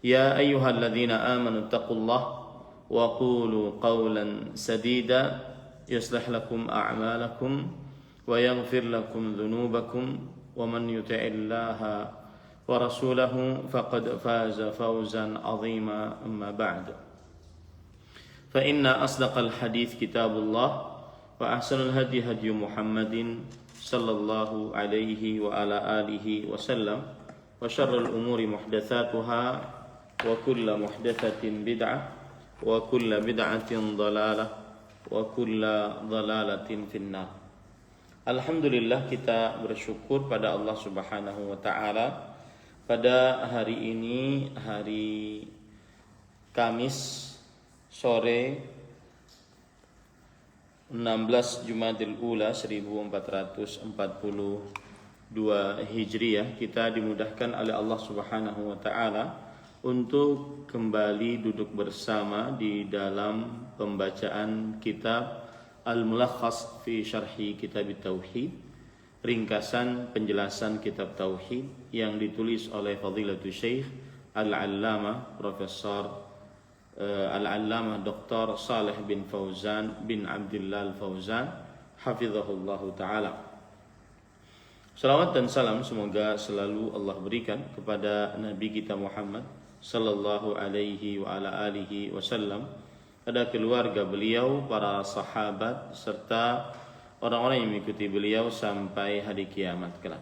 يا أيها الذين آمنوا اتقوا الله وقولوا قولا سديدا يصلح لكم أعمالكم ويغفر لكم ذنوبكم ومن يطع الله ورسوله فقد فاز فوزا عظيما أما بعد فإن أصدق الحديث كتاب الله وأحسن الهدي هدي محمد صلى الله عليه وعلى آله وسلم وشر الأمور محدثاتها وكل محدثة بدعة وكل بدعة ضلالة وكل ضلالة في النار. Alhamdulillah, kita bersyukur pada Allah Subhanahu wa taala pada hari ini, hari Kamis sore 16 Jumadil Ula 1442 Hijriah, kita dimudahkan oleh Allah Subhanahu wa taala untuk kembali duduk bersama di dalam pembacaan kitab Al-Mulakhas fi Syarhi Kitab Tauhid, ringkasan penjelasan kitab Tauhid yang ditulis oleh Fadilatul Syekh Al-Allamah Profesor Al-Allamah Dr. Saleh bin Fauzan bin Abdullah Al-Fauzan hafizahullahu ta'ala. Salawat dan salam semoga selalu Allah berikan kepada Nabi kita Muhammad sallallahu alaihi wa ala alihi wasallam, pada keluarga beliau, para sahabat, serta orang-orang yang mengikuti beliau sampai hari kiamat kelak.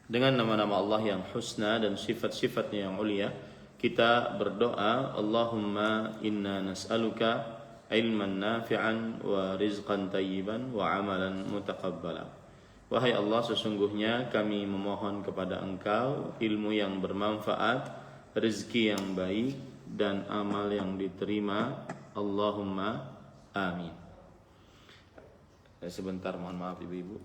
Dengan nama-nama Allah yang husna dan sifat-sifatnya yang ulia, kita berdoa, Allahumma inna nas'aluka ilman nafi'an wa rizqan tayyiban wa amalan mutaqabbala. Wahai Allah, sesungguhnya kami memohon kepada Engkau ilmu yang bermanfaat, rezeki yang baik, dan amal yang diterima. Allahumma amin. Sebentar, mohon maaf ibu-ibu.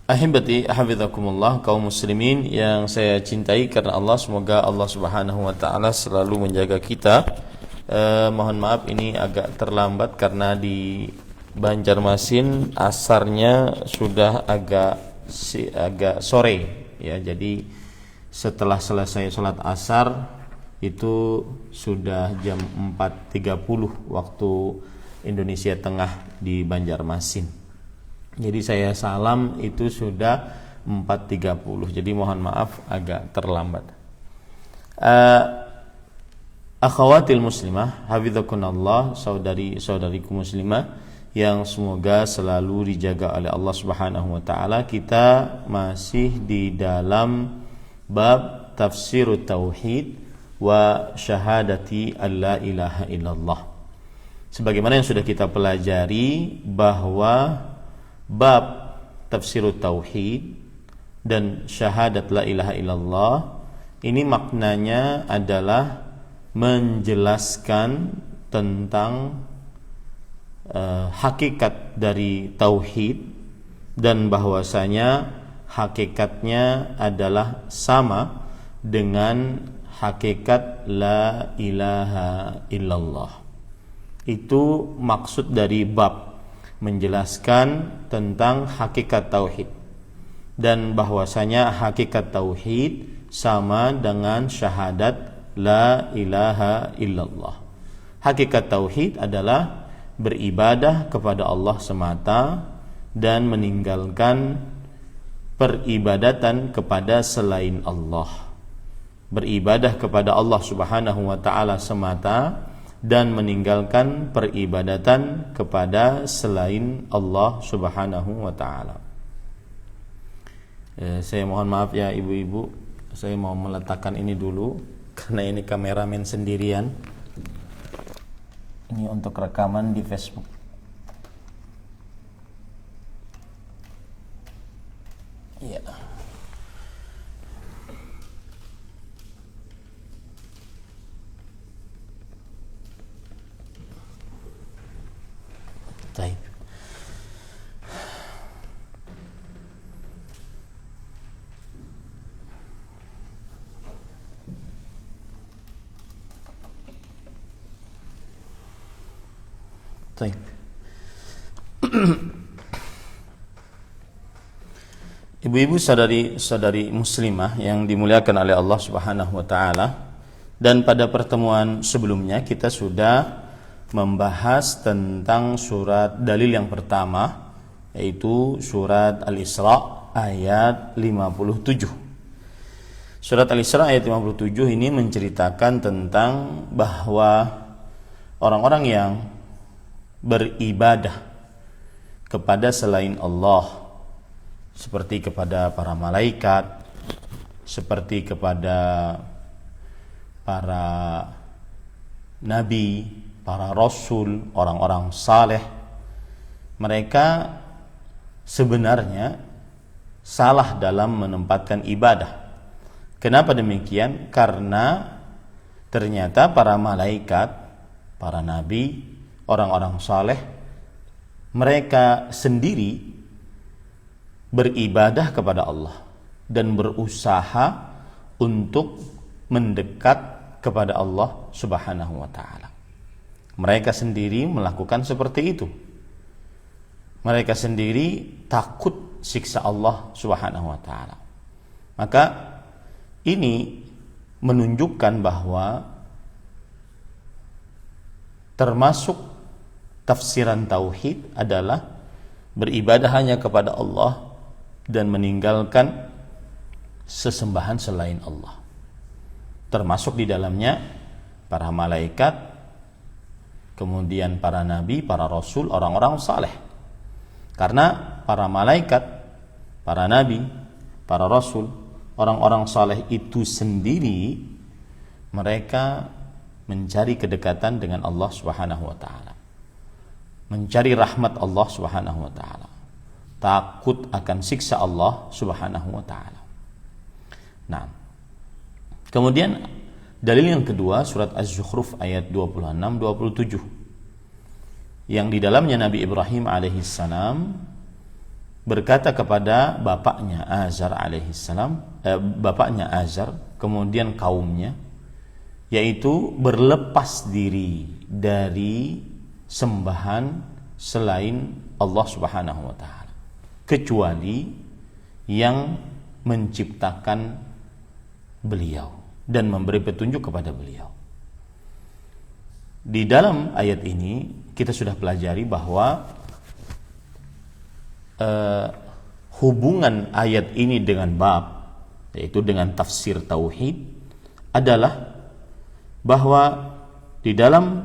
Ahibati hafizakumullah, kaum muslimin yang saya cintai karena Allah, semoga Allah Subhanahu wa taala selalu menjaga kita. Mohon maaf ini agak terlambat karena di Banjarmasin asarnya sudah agak sore ya. Jadi setelah selesai sholat asar itu sudah jam 4.30 waktu Indonesia Tengah di Banjarmasin. Jadi saya salam itu sudah 4.30. Jadi mohon maaf agak terlambat. Akhawatil muslimah, hafizakunallah, saudari-saudariku muslimah yang semoga selalu dijaga oleh Allah Subhanahu wa taala. Kita masih di dalam bab tafsirut tauhid wa syahadati alla ilaha illallah. Sebagaimana yang sudah kita pelajari bahwa bab tafsirut tauhid dan syahadat la ilaha illallah ini maknanya adalah menjelaskan tentang hakikat dari tauhid, dan bahwasanya hakikatnya adalah sama dengan hakikat la ilaha illallah. Itu maksud dari bab, menjelaskan tentang hakikat tauhid, dan bahwasanya hakikat tauhid sama dengan syahadat la ilaha illallah. Hakikat tauhid adalah beribadah kepada Allah semata dan meninggalkan peribadatan kepada selain Allah. Beribadah kepada Allah Subhanahu wa taala semata dan meninggalkan peribadatan kepada selain Allah Subhanahu wa taala. Saya mohon maaf ya ibu-ibu, saya mau meletakkan ini dulu karena ini kameramen sendirian. Ini untuk rekaman di Facebook. Iya. Baik. Baik. Ibu-ibu, saudari muslimah yang dimuliakan oleh Allah Subhanahu wa taala, dan pada pertemuan sebelumnya kita sudah membahas tentang surat dalil yang pertama, yaitu surat Al-Isra ayat 57. Surat Al-Isra ayat 57 ini menceritakan tentang bahwa orang-orang yang beribadah kepada selain Allah, seperti kepada para malaikat, seperti kepada para nabi, para rasul, orang-orang saleh, mereka sebenarnya salah dalam menempatkan ibadah. Kenapa demikian? Karena ternyata para malaikat, para nabi, orang-orang saleh, mereka sendiri beribadah kepada Allah dan berusaha untuk mendekat kepada Allah Subhanahu wa taala. Mereka sendiri melakukan seperti itu. Mereka sendiri takut siksa Allah Subhanahu wa taala. Maka ini menunjukkan bahwa termasuk tafsiran tauhid adalah beribadah hanya kepada Allah dan meninggalkan sesembahan selain Allah. Termasuk di dalamnya para malaikat, kemudian para nabi, para rasul, orang-orang saleh. Karena para malaikat, para nabi, para rasul, orang-orang saleh itu sendiri mereka mencari kedekatan dengan Allah Subhanahu wa taala. Mencari rahmat Allah Subhanahu wa taala. Takut akan siksa Allah Subhanahu wa taala. Nah, kemudian dalil yang kedua surat Az-Zukhruf ayat 26-27 yang di dalamnya Nabi Ibrahim alaihissalam berkata kepada bapaknya Azar alaihissalam, bapaknya Azar, kemudian kaumnya, yaitu berlepas diri dari sembahan selain Allah Subhanahu wa taala, kecuali yang menciptakan beliau dan memberi petunjuk kepada beliau. Di dalam ayat ini kita sudah pelajari bahwa hubungan ayat ini dengan bab, yaitu dengan tafsir tauhid, adalah bahwa di dalam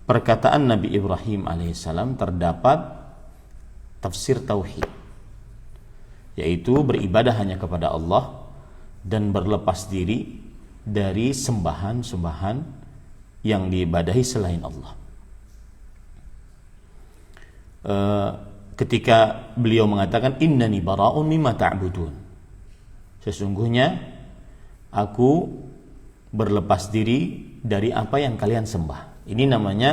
perkataan Nabi Ibrahim alaihissalam terdapat tafsir tauhid, yaitu beribadah hanya kepada Allah dan berlepas diri dari sembahan-sembahan yang diibadahi selain Allah. Ketika beliau mengatakan innani bara'un mimma ta'budun, sesungguhnya aku berlepas diri dari apa yang kalian sembah. Ini namanya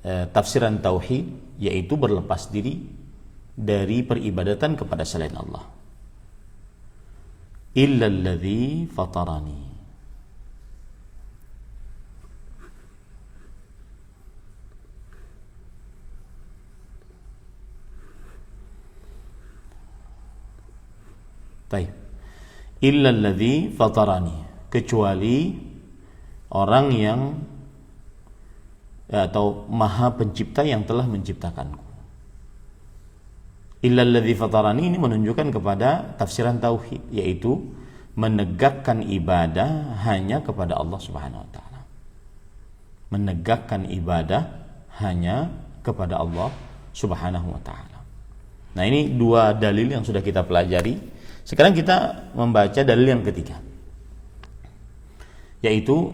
tafsiran tauhid, yaitu berlepas diri dari peribadatan kepada selain Allah. Illa alladzi fatarani. Baik. Illa alladzi fatarani, kecuali orang yang atau Maha Pencipta yang telah menciptakanku. Illa alladzi fatarani ini menunjukkan kepada tafsiran tauhid, yaitu menegakkan ibadah hanya kepada Allah Subhanahu wa taala. Menegakkan ibadah hanya kepada Allah Subhanahu wa taala. Nah, ini dua dalil yang sudah kita pelajari. Sekarang kita membaca dalil yang ketiga, yaitu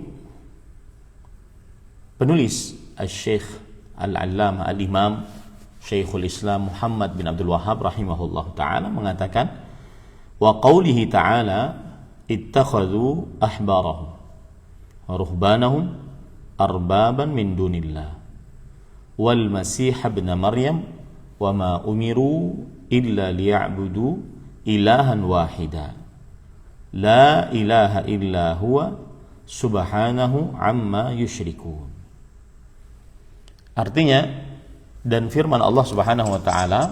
penulis Al-Syekh Al-Allamah Al-Imam Syekhul Islam Muhammad bin Abdul Wahhab rahimahullah ta'ala mengatakan, wa qawlihi ta'ala ittakhadhu ahbarahum wa ruhbanahum arbaban min dunillah wal masih ibn Maryam wa ma umiru illa liya'budu ilahan wahida la ilaha illa huwa subhanahu amma yusyrikun. Artinya, Dan firman Allah Subhanahu wa taala,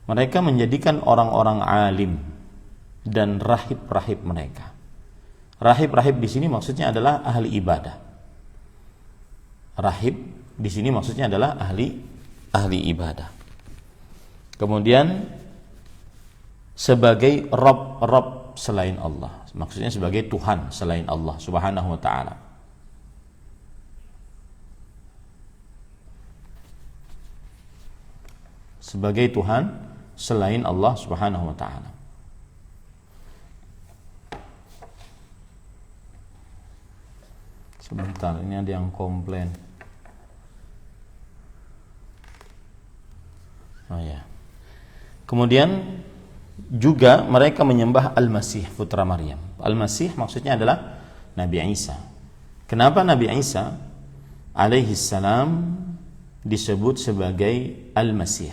mereka menjadikan orang-orang alim dan rahib-rahib mereka. Rahib-rahib di sini maksudnya adalah ahli ibadah. Rahib di sini maksudnya adalah ahli ibadah. Kemudian sebagai Rabb selain Allah, maksudnya sebagai Tuhan selain Allah Subhanahu wa taala. Sebagai Tuhan selain Allah Subhanahu wa taala. Sebentar, ini ada yang komplain. Oh ya. Kemudian juga mereka menyembah Al-Masih putra Maryam. Al-Masih maksudnya adalah Nabi Isa. Kenapa Nabi Isa alaihi salam disebut sebagai Al-Masih?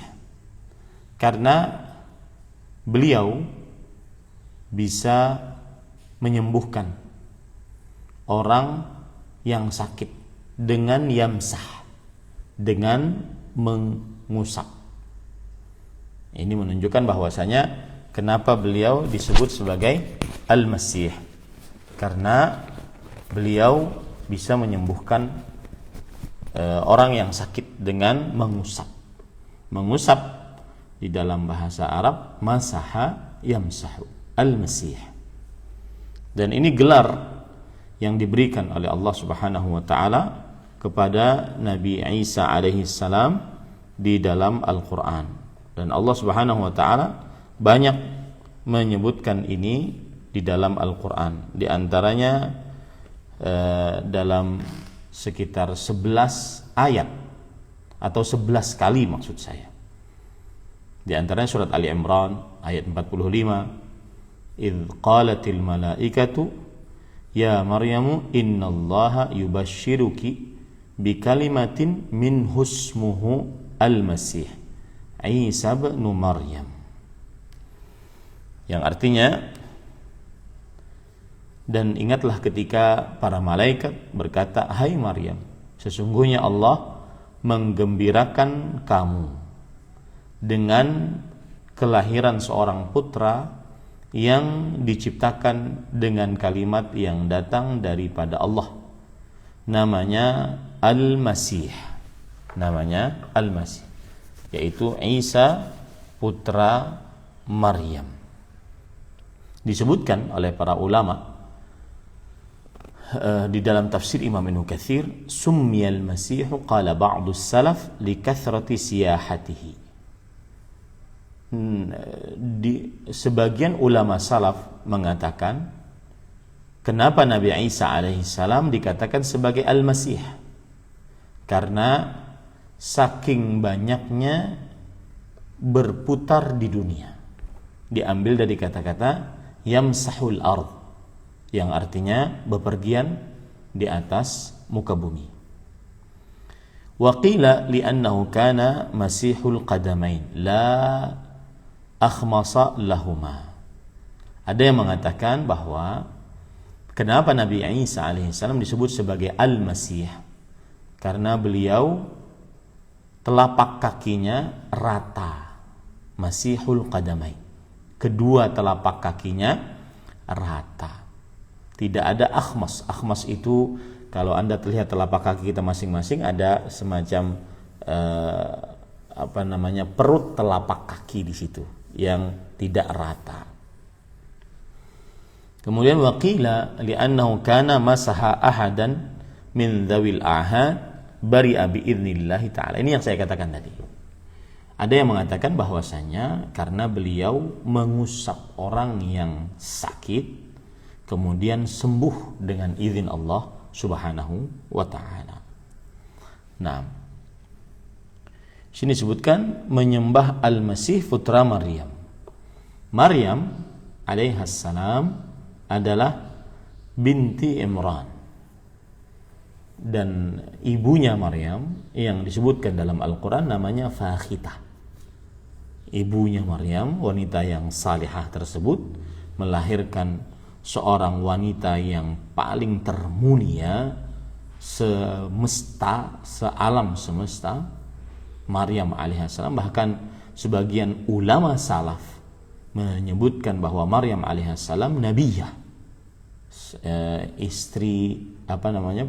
Karena beliau bisa menyembuhkan orang yang sakit dengan yamsah, dengan mengusap. Ini menunjukkan bahwasanya kenapa beliau disebut sebagai Al-Masih, karena beliau bisa menyembuhkan orang yang sakit dengan mengusap. Mengusap di dalam bahasa Arab masaha yamsahu, Al-Masih. Dan ini gelar yang diberikan oleh Allah Subhanahu wa taala kepada Nabi Isa alaihi salam di dalam Al-Qur'an. Dan Allah Subhanahu wa taala banyak menyebutkan ini di dalam Al-Qur'an. Di antaranya dalam sekitar 11 ayat atau 11 kali maksud saya. Di antaranya surat Ali Imran ayat 45, "Idz qalatil malaikatu ya Maryamu innallaha yubashshiruki bikalimatin min husmuhu al-Masih Isa bin Maryam." Yang artinya, dan ingatlah ketika para malaikat berkata, "Hai Maryam, sesungguhnya Allah menggembirakan kamu dengan kelahiran seorang putra yang diciptakan dengan kalimat yang datang daripada Allah, namanya Al-Masih, namanya Al-Masih, yaitu Isa putra Maryam. Disebutkan oleh para ulama di dalam tafsir Imam Ibnu Katsir, "Summiyal Masihu qala ba'du salaf li kathrati siyahatihi." Sebagian ulama salaf mengatakan, kenapa Nabi Isa alaihissalam dikatakan sebagai Al-Masih? Karena saking banyaknya berputar di dunia. Diambil dari kata-kata yamsahul ard, yang artinya bepergian di atas muka bumi. Wa qila li'annahu kana masihul qadamain la akhmasa lahuma. Ada yang mengatakan bahwa kenapa Nabi Isa alaihissalam disebut sebagai Al-Masih? Karena beliau telapak kakinya rata, masihul qadamain, kedua telapak kakinya rata, tidak ada akhmas. Akhmas itu kalau Anda terlihat telapak kaki kita masing-masing ada semacam perut telapak kaki di situ yang tidak rata. Kemudian waqila li'annahu kana masaha ahadan min dzawil ahad bari'a bi idznillah ta'ala. Ini yang saya katakan tadi. Ada yang mengatakan bahwasanya karena beliau mengusap orang yang sakit kemudian sembuh dengan izin Allah Subhanahu wa taala. Nah, sini disebutkan menyembah Al-Masih putra Maryam. Maryam alaihassalam adalah binti Imran, dan ibunya Maryam yang disebutkan dalam Al-Quran namanya Fakhitah. Ibunya Maryam, wanita yang salihah tersebut, melahirkan seorang wanita yang paling termulia semesta, sealam semesta, Maryam alaihissalam. Bahkan sebagian ulama salaf menyebutkan bahwa Maryam alaihissalam nabiyah, istri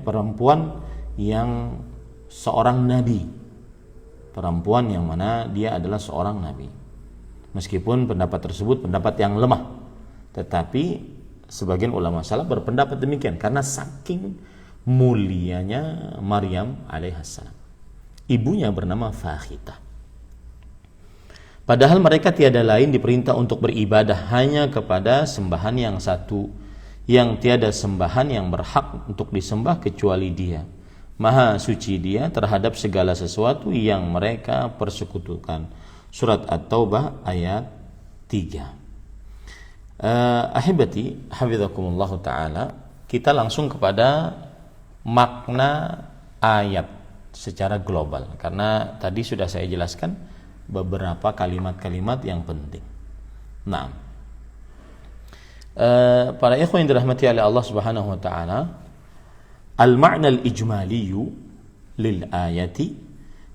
perempuan yang seorang nabi, perempuan yang mana dia adalah seorang nabi. Meskipun pendapat tersebut pendapat yang lemah, tetapi sebagian ulama salaf berpendapat demikian karena saking mulianya Maryam alaihissalam. Ibunya bernama Fakhitah. Padahal mereka tiada lain diperintah untuk beribadah hanya kepada sembahan yang satu, yang tiada sembahan yang berhak untuk disembah kecuali Dia. Maha suci Dia terhadap segala sesuatu yang mereka persekutukan. Surat At-Taubah ayat 3. Ahibati hafizakumullah taala, kita langsung kepada makna ayat secara global, karena tadi sudah saya jelaskan beberapa kalimat-kalimat yang penting. Nah, para ikhwan yang dirahmati oleh Allah Subhanahu wa taala, al-ma'na al-ijmali lil ayati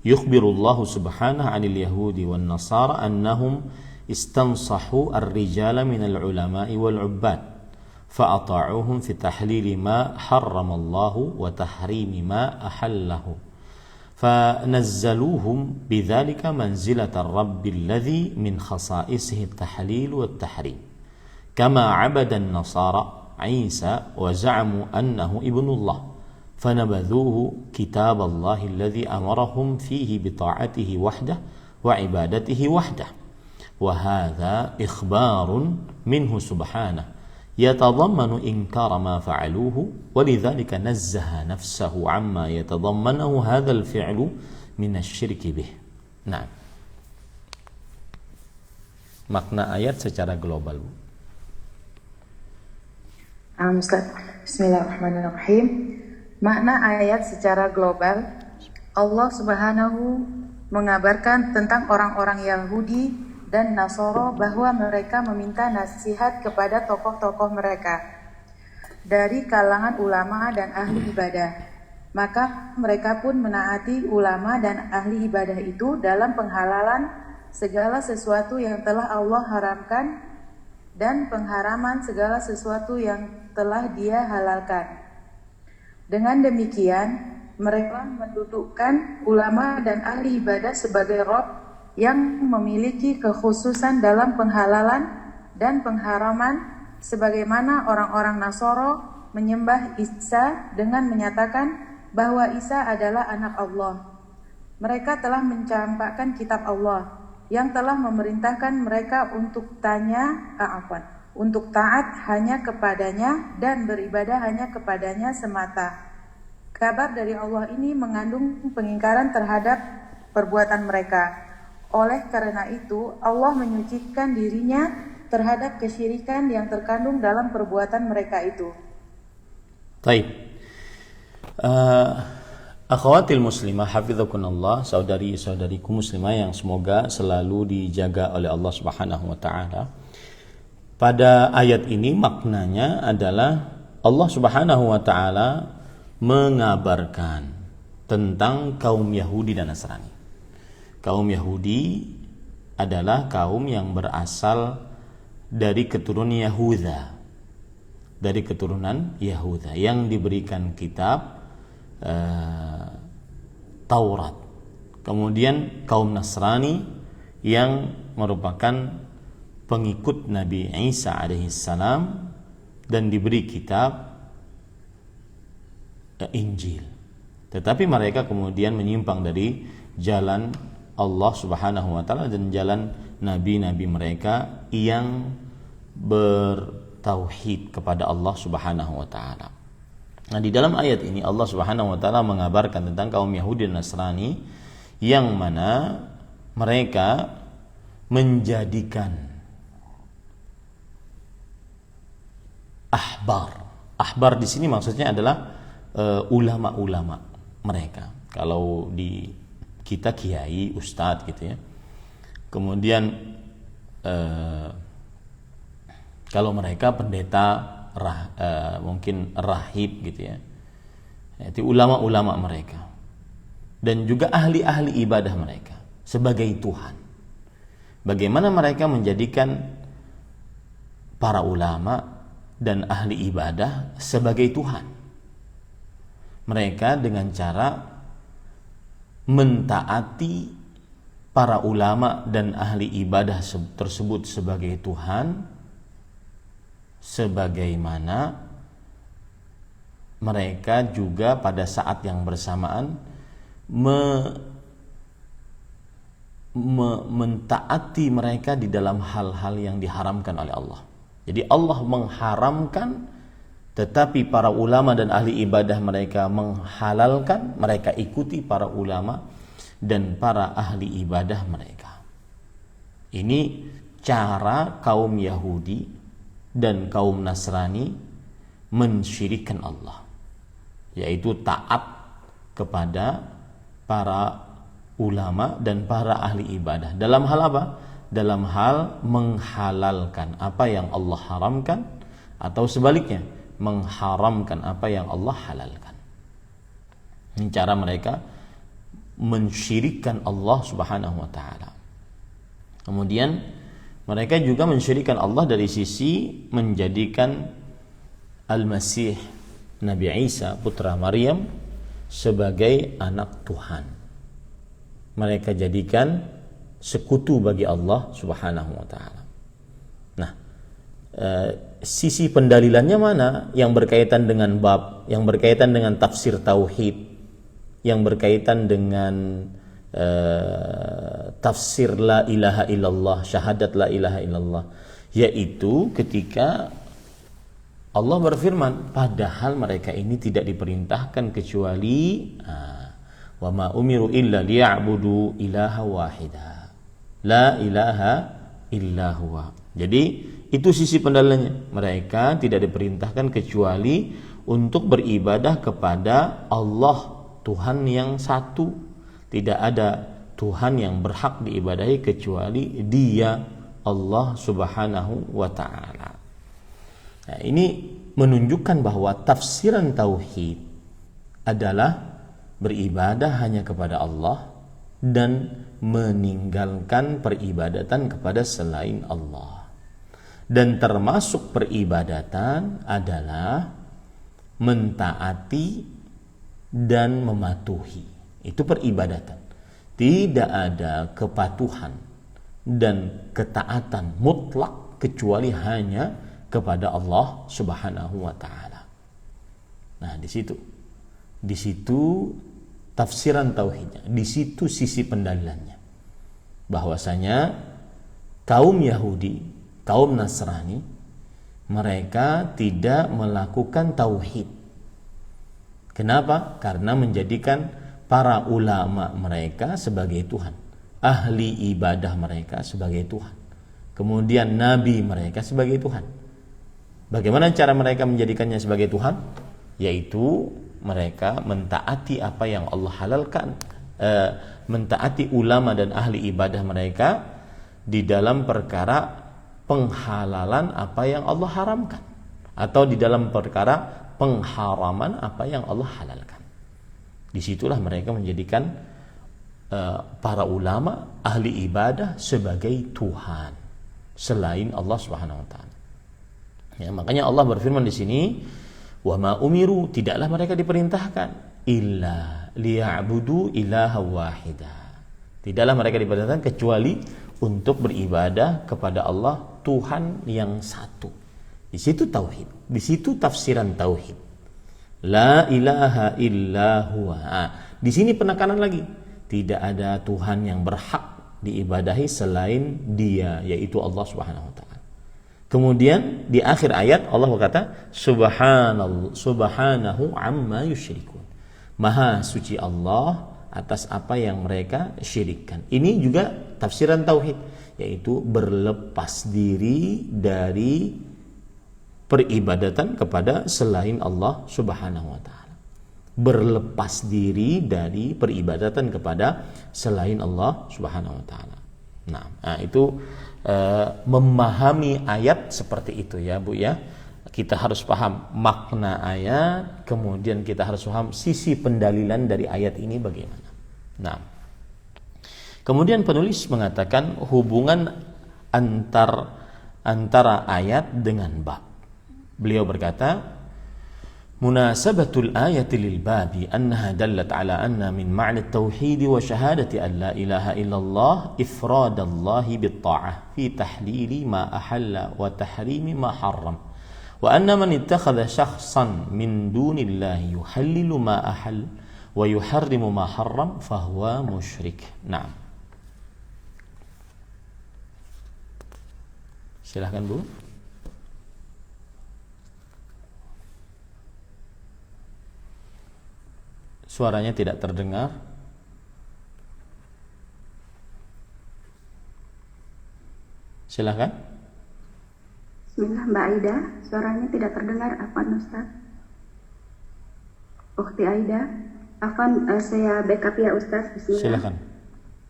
yukhbiru Allah Subhanahu 'anil yahudi wan nasara annahum istansahu ar-rijala min al-ulama'i wal 'ubbad فأطاعوهم في تحليل ما حرم الله وتحريم ما أحله فنزلوهم بذلك منزلة الرب الذي من خصائصه التحليل والتحريم كما عبد النصارى عيسى وزعموا أنه ابن الله فنبذوه كتاب الله الذي أمرهم فيه بطاعته وحده وعبادته وحده وهذا إخبار منه سبحانه يتضمن إنكار ما فعلوه ولذلك نزه نفسه عما يتضمنه هذا الفعل من الشرك به. Nah, makna ayat secara global. Ustaz, Bismillahirrahmanirrahim. Makna ayat secara global, Allah Subhanahu mengabarkan tentang orang-orang Yahudi dan Nasara bahwa mereka meminta nasihat kepada tokoh-tokoh mereka dari kalangan ulama dan ahli ibadah. Maka mereka pun menaati ulama dan ahli ibadah itu dalam penghalalan segala sesuatu yang telah Allah haramkan dan pengharaman segala sesuatu yang telah Dia halalkan. Dengan demikian, mereka mendudukkan ulama dan ahli ibadah sebagai Rabb yang memiliki kekhususan dalam penghalalan dan pengharaman, sebagaimana orang-orang Nasara menyembah Isa dengan menyatakan bahwa Isa adalah anak Allah. Mereka telah mencampakkan kitab Allah yang telah memerintahkan mereka untuk untuk taat hanya kepadanya dan beribadah hanya kepadanya semata. Kabar dari Allah ini mengandung pengingkaran terhadap perbuatan mereka. Oleh karena itu, Allah menyucikan dirinya terhadap kesyirikan yang terkandung dalam perbuatan mereka itu. Baik. Akhawatil muslimah hafizakunallah, saudari-saudariku muslimah yang semoga selalu dijaga oleh Allah Subhanahu wa taala. Pada ayat ini maknanya adalah Allah Subhanahu wa taala mengabarkan tentang kaum Yahudi dan Nasrani. Kaum Yahudi adalah kaum yang berasal dari keturunan Yahuda, yang diberikan kitab Taurat. Kemudian kaum Nasrani yang merupakan pengikut Nabi Isa alaihissalam dan diberi kitab Injil. Tetapi mereka kemudian menyimpang dari jalan Allah Subhanahu wa taala dan jalan nabi-nabi mereka yang bertauhid kepada Allah Subhanahu wa taala. Nah, di dalam ayat ini Allah Subhanahu wa taala mengabarkan tentang kaum Yahudi dan Nasrani yang mana mereka menjadikan ahbar di sini maksudnya adalah ulama-ulama mereka. Kalau di kita kiai, ustadz gitu ya. Kemudian kalau mereka pendeta, mungkin rahib gitu ya. Itu ulama-ulama mereka. Dan juga ahli-ahli ibadah mereka. sebagai Tuhan. Bagaimana mereka menjadikan para ulama dan ahli ibadah sebagai Tuhan? Mereka dengan cara mentaati para ulama dan ahli ibadah tersebut sebagai Tuhan, sebagaimana mereka juga pada saat yang bersamaan mentaati mereka di dalam hal-hal yang diharamkan oleh Allah. Jadi Allah mengharamkan, tetapi para ulama dan ahli ibadah mereka menghalalkan. Mereka ikuti para ulama dan para ahli ibadah mereka. Ini cara kaum Yahudi dan kaum Nasrani mensyirikkan Allah, yaitu taat kepada para ulama dan para ahli ibadah. Dalam hal apa? Dalam hal menghalalkan apa yang Allah haramkan, atau sebaliknya mengharamkan apa yang Allah halalkan. Ini cara mereka mensyirikkan Allah Subhanahu wa taala. Kemudian mereka juga mensyirikkan Allah dari sisi menjadikan Al-Masih Nabi Isa putra Maryam sebagai anak Tuhan. Mereka jadikan sekutu bagi Allah Subhanahu wa taala. Nah, sisi pendalilannya mana? Yang berkaitan dengan bab, yang berkaitan dengan tafsir tauhid, yang berkaitan dengan tafsir la ilaha illallah, syahadat la ilaha illallah, yaitu ketika Allah berfirman, padahal mereka ini tidak diperintahkan kecuali wa ma umiru illa liya'budu ilaha wahida la ilaha illa huwa. Jadi itu sisi pendalilannya. Mereka tidak diperintahkan kecuali untuk beribadah kepada Allah, Tuhan yang satu. Tidak ada Tuhan yang berhak diibadahi kecuali Dia, Allah Subhanahu wa taala. Nah, ini menunjukkan bahwa tafsiran tauhid adalah beribadah hanya kepada Allah dan meninggalkan peribadatan kepada selain Allah. Dan termasuk peribadatan adalah mentaati dan mematuhi. Itu peribadatan. Tidak ada kepatuhan dan ketaatan mutlak kecuali hanya kepada Allah Subhanahu wa taala. Nah, di situ tafsiran tauhidnya, di situ sisi pendalilannya. Bahwasanya kaum Yahudi, kaum Nasrani, mereka tidak melakukan tauhid. Kenapa? Karena menjadikan para ulama mereka sebagai Tuhan, ahli ibadah mereka sebagai Tuhan, kemudian nabi mereka sebagai Tuhan. Bagaimana cara mereka menjadikannya sebagai Tuhan? Yaitu mereka mentaati apa yang Allah halalkan, mentaati ulama dan ahli ibadah mereka di dalam perkara penghalalan apa yang Allah haramkan, atau di dalam perkara pengharaman apa yang Allah halalkan. Disitulah mereka menjadikan para ulama, ahli ibadah sebagai Tuhan selain Allah Subhanahu wa taala. Ya, makanya Allah berfirman di sini, wa ma umiru, tidaklah mereka diperintahkan illa liya'budu ilaha wahida. Tidaklah mereka diperintahkan kecuali untuk beribadah kepada Allah, Tuhan yang satu. Di situ tauhid, di situ tafsiran tauhid. La ilaha illa huwa. Di sini penekanan lagi, tidak ada Tuhan yang berhak diibadahi selain Dia, yaitu Allah Subhanahu wa taala. Kemudian di akhir ayat Allah berkata, subhanahu amma yusyrikun. Maha suci Allah atas apa yang mereka syirikkan. Ini juga tafsiran tauhid, yaitu berlepas diri dari peribadatan kepada selain Allah Subhanahu wa taala. Berlepas diri dari peribadatan kepada selain Allah Subhanahu wa taala. Nah, itu memahami ayat seperti itu ya Bu ya. Kita harus paham makna ayat, kemudian kita harus paham sisi pendalilan dari ayat ini bagaimana. Nah, Kemudian penulis mengatakan hubungan antara ayat dengan bab. Beliau berkata, munasabatul ayati lil babi annaha dallat ala anna min ma'na at-tauhid wa shahadati an la ilaha illallah ifradallahi bit-ta'ah fi tahlili ma ahalla wa tahrimi ma harram. Wa anna man ittakhadha shakhsan min dunillahi yuhallilu ma ahal wa yuharrimu ma harram fahuwa musyrik. Naam. Silahkan Bu. Suaranya tidak terdengar. Silahkan. Bismillah, Mbak Aida, suaranya tidak terdengar. Afwan Ustaz. Ukhti Aida, Afwan, saya backup ya Ustaz. Bismillah. Silahkan.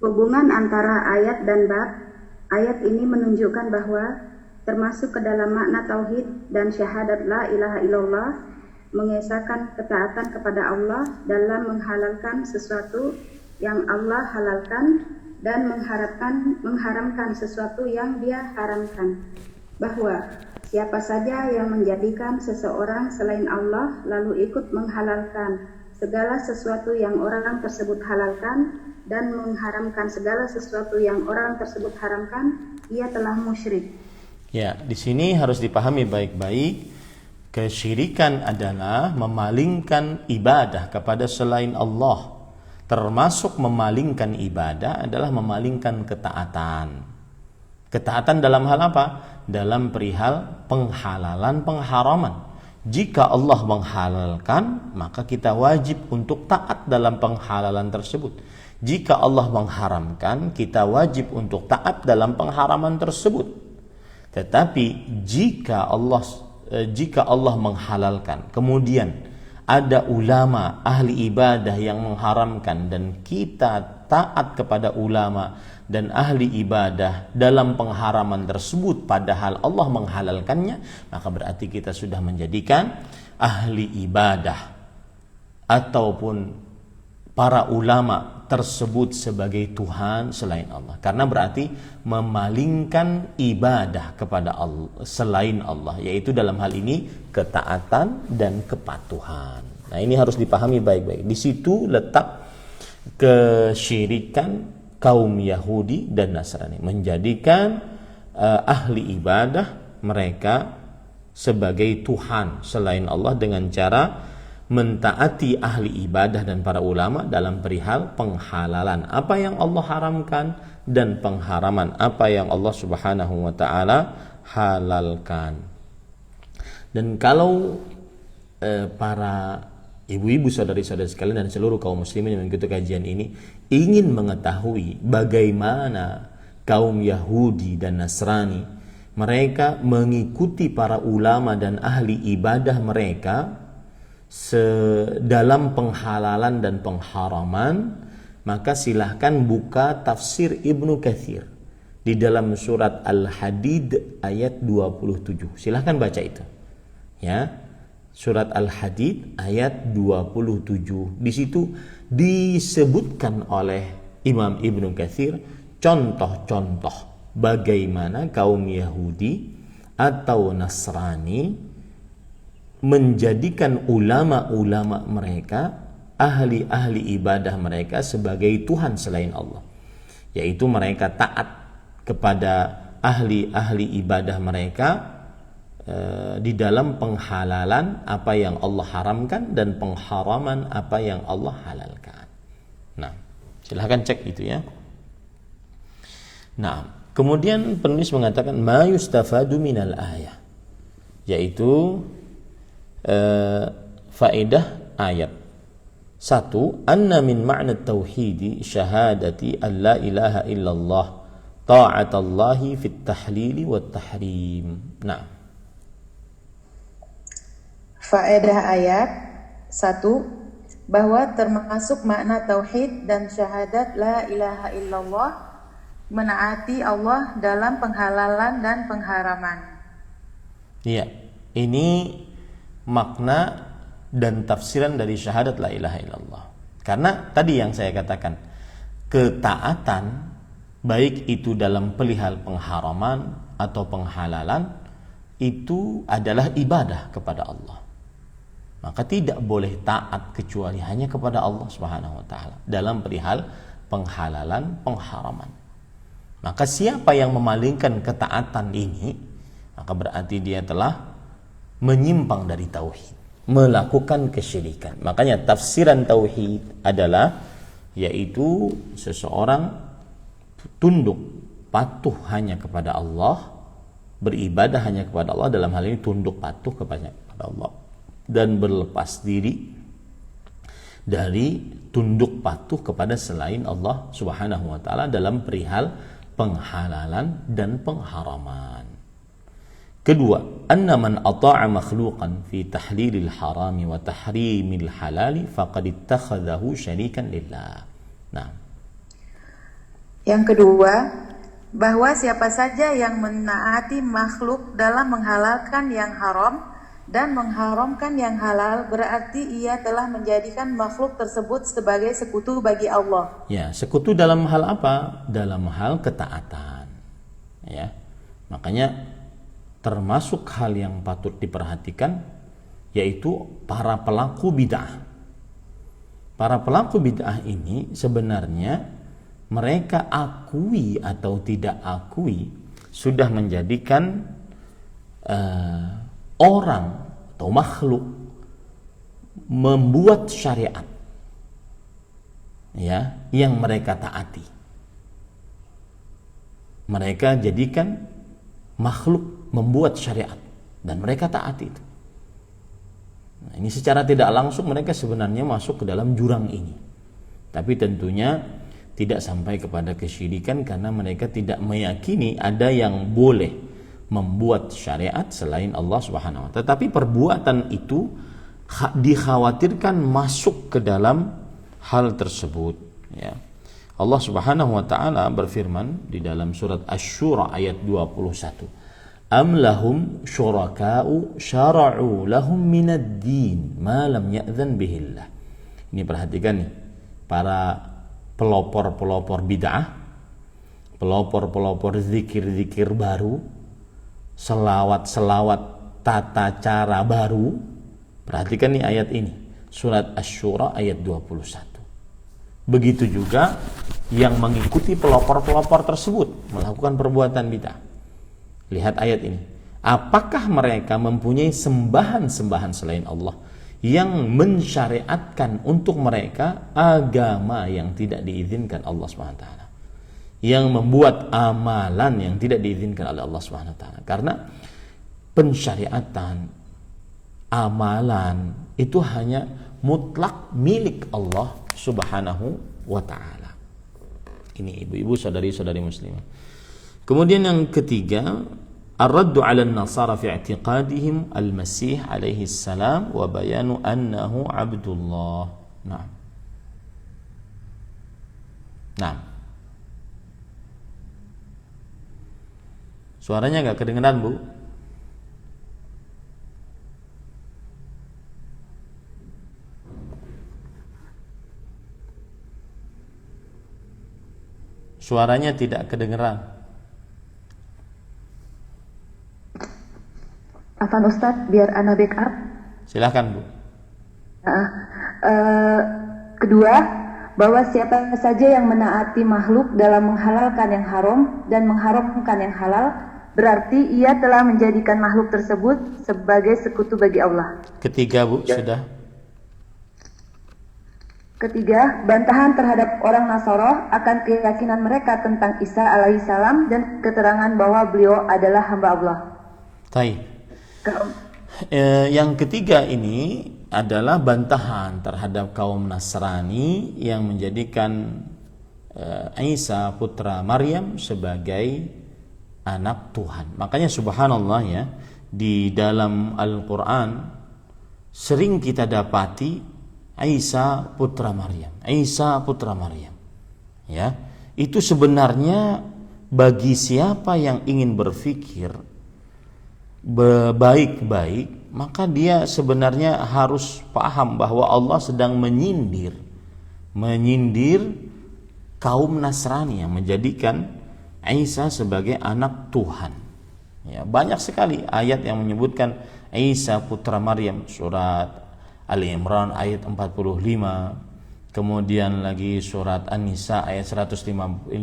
Hubungan antara ayat dan bab. Ayat ini menunjukkan bahwa termasuk ke dalam makna tauhid dan syahadat la ilaha illallah, mengesahkan ketaatan kepada Allah dalam menghalalkan sesuatu yang Allah halalkan dan mengharamkan sesuatu yang Dia haramkan. Bahwa siapa saja yang menjadikan seseorang selain Allah lalu ikut menghalalkan segala sesuatu yang orang tersebut halalkan dan mengharamkan segala sesuatu yang orang tersebut haramkan, ia telah musyrik. Ya, di sini harus dipahami baik-baik. Kesyirikan adalah memalingkan ibadah kepada selain Allah. Termasuk memalingkan ibadah adalah memalingkan ketaatan. Ketaatan dalam hal apa? Dalam perihal penghalalan pengharaman. Jika Allah menghalalkan, maka kita wajib untuk taat dalam penghalalan tersebut. Jika Allah mengharamkan, kita wajib untuk taat dalam pengharaman tersebut. Tetapi jika Allah menghalalkan, kemudian ada ulama ahli ibadah yang mengharamkan dan kita taat kepada ulama dan ahli ibadah dalam pengharaman tersebut padahal Allah menghalalkannya, maka berarti kita sudah menjadikan ahli ibadah ataupun para ulama tersebut sebagai Tuhan selain Allah, karena berarti memalingkan ibadah kepada Allah selain Allah, yaitu dalam hal ini ketaatan dan kepatuhan. Nah, ini harus dipahami baik-baik. Di situ letak kesyirikan kaum Yahudi dan Nasrani, menjadikan ahli ibadah mereka sebagai Tuhan selain Allah dengan cara mentaati ahli ibadah dan para ulama dalam perihal penghalalan apa yang Allah haramkan dan pengharaman apa yang Allah Subhanahu wa taala halalkan. Dan kalau para ibu-ibu, saudari-saudari sekalian dan seluruh kaum muslimin yang mengikuti kajian ini ingin mengetahui bagaimana kaum Yahudi dan Nasrani mereka mengikuti para ulama dan ahli ibadah mereka dalam penghalalan dan pengharaman, maka silahkan buka tafsir Ibnu Katsir di dalam surat Al-Hadid ayat 27. Silahkan baca itu. Ya. Surat Al-Hadid ayat 27. Di situ disebutkan oleh Imam Ibnu Katsir contoh-contoh bagaimana kaum Yahudi atau Nasrani menjadikan ulama-ulama mereka, ahli-ahli ibadah mereka sebagai Tuhan selain Allah. Yaitu mereka taat kepada ahli-ahli ibadah mereka di dalam penghalalan apa yang Allah haramkan dan pengharaman apa yang Allah halalkan. Nah, silahkan cek itu ya. Nah, kemudian penulis mengatakan ma yustafadu minal ayah, yaitu faedah ayat. 1. Anna min ma'na tauhidi syahadati an la ilaha illallah ta'atallahi fit tahlili wat tahrim. Nah, faedah ayat 1, bahwa termasuk makna tauhid dan syahadat la ilaha illallah menaati Allah dalam penghalalan dan pengharaman. iya, ini makna dan tafsiran dari syahadat la ilaha illallah. Karena tadi yang saya katakan, ketaatan, baik itu dalam perihal pengharaman atau penghalalan, itu adalah ibadah kepada Allah. Maka tidak boleh taat kecuali hanya kepada Allah Subhanahu wa taala dalam perihal penghalalan, pengharaman. Maka siapa yang memalingkan ketaatan ini, maka berarti dia telah menyimpang dari tauhid, melakukan kesyirikan. Makanya tafsiran tauhid adalah yaitu seseorang tunduk, patuh hanya kepada Allah, beribadah hanya kepada Allah, dalam hal ini tunduk patuh kepada Allah, dan berlepas diri dari tunduk patuh kepada selain Allah Subhanahu wa taala dalam perihal penghalalan dan pengharaman. Kedua, anna man ata'a makhluqan fi tahlilil harami wa tahrimil halali faqad ittakhadhahu syarikan lillah. Nah, Yang kedua, bahwa siapa saja yang menaati makhluk dalam menghalalkan yang haram dan mengharamkan yang halal, berarti ia telah menjadikan makhluk tersebut sebagai sekutu bagi Allah. ya, sekutu dalam hal apa? Dalam hal ketaatan. Ya. Makanya termasuk hal yang patut diperhatikan yaitu para pelaku bid'ah. Para pelaku bid'ah ini sebenarnya mereka akui atau tidak akui sudah menjadikan orang atau makhluk membuat syariat, ya, yang mereka taati. Mereka jadikan makhluk membuat syariat dan mereka taati itu. Nah, ini secara tidak langsung mereka sebenarnya masuk ke dalam jurang ini. Tapi tentunya tidak sampai kepada kesyirikan karena mereka tidak meyakini ada yang boleh membuat syariat selain Allah Subhanahu wa taala. Tetapi perbuatan itu dikhawatirkan masuk ke dalam hal tersebut, ya. Allah Subhanahu wa taala berfirman di dalam surat Asy-Syura ayat 21. Am lahum syuraka'u syara'u lahum minad din ma lam ya'dzan bihillah. Ini perhatikan nih, para pelopor-pelopor bid'ah, pelopor-pelopor zikir-zikir baru, selawat-selawat tata cara baru. Perhatikan nih ayat ini, surat Asy-Syura ayat 21. Begitu juga yang mengikuti pelopor-pelopor tersebut melakukan perbuatan bid'ah. Lihat ayat ini. Apakah mereka mempunyai sembahan-sembahan selain Allah yang mensyariatkan untuk mereka agama yang tidak diizinkan Allah SWT, yang membuat amalan yang tidak diizinkan oleh Allah SWT? Karena pensyariatan amalan itu hanya mutlak milik Allah Subhanahu wa ta'ala. Ini ibu-ibu, saudari-saudari muslimah. Kemudian yang ketiga, ar-raddu 'ala an-nasara fi i'tiqadihim al-Masih alaihi salam wa bayanu annahu 'abdullah. Nah. Suaranya enggak kedengeran, Bu? Suaranya tidak kedengeran. Afan Ustadz, biar Ana backup. Silahkan, Bu. Kedua, bahwa siapa saja yang menaati makhluk dalam menghalalkan yang haram dan mengharamkan yang halal, berarti ia telah menjadikan makhluk tersebut sebagai sekutu bagi Allah. Ketiga, Bu, sudah. Ketiga, bantahan terhadap orang Nasara akan keyakinan mereka tentang Isa alaihissalam dan keterangan bahwa beliau adalah hamba Allah. Baik. Yang ketiga ini adalah bantahan terhadap kaum Nasrani yang menjadikan Isa putra Maryam sebagai anak Tuhan. Makanya subhanallah ya, di dalam Al-Quran sering kita dapati Isa putra Maryam, Isa putra Maryam. Ya, itu sebenarnya bagi siapa yang ingin berpikir baik-baik, maka dia sebenarnya harus paham bahwa Allah sedang menyindir kaum Nasrani yang menjadikan Isa sebagai anak Tuhan. Ya, banyak sekali ayat yang menyebutkan Isa putra Maryam, surat Ali Imran ayat 45, kemudian lagi surat An-Nisa ayat 157,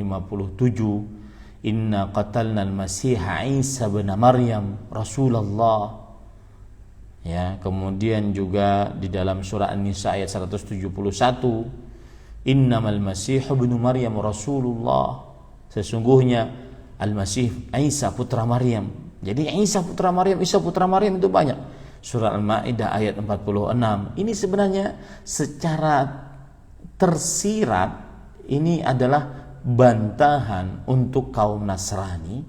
inna qatalna al-masih Isa bin Maryam Rasulullah. Ya, kemudian juga di dalam surah An-Nisa ayat 171, innamal masih ibnu Maryam Rasulullah, sesungguhnya Al-Masih Isa putra Maryam. Jadi Isa putra Maryam itu banyak. Surah Al-Maidah ayat 46. Ini sebenarnya secara tersirat ini adalah bantahan untuk kaum Nasrani,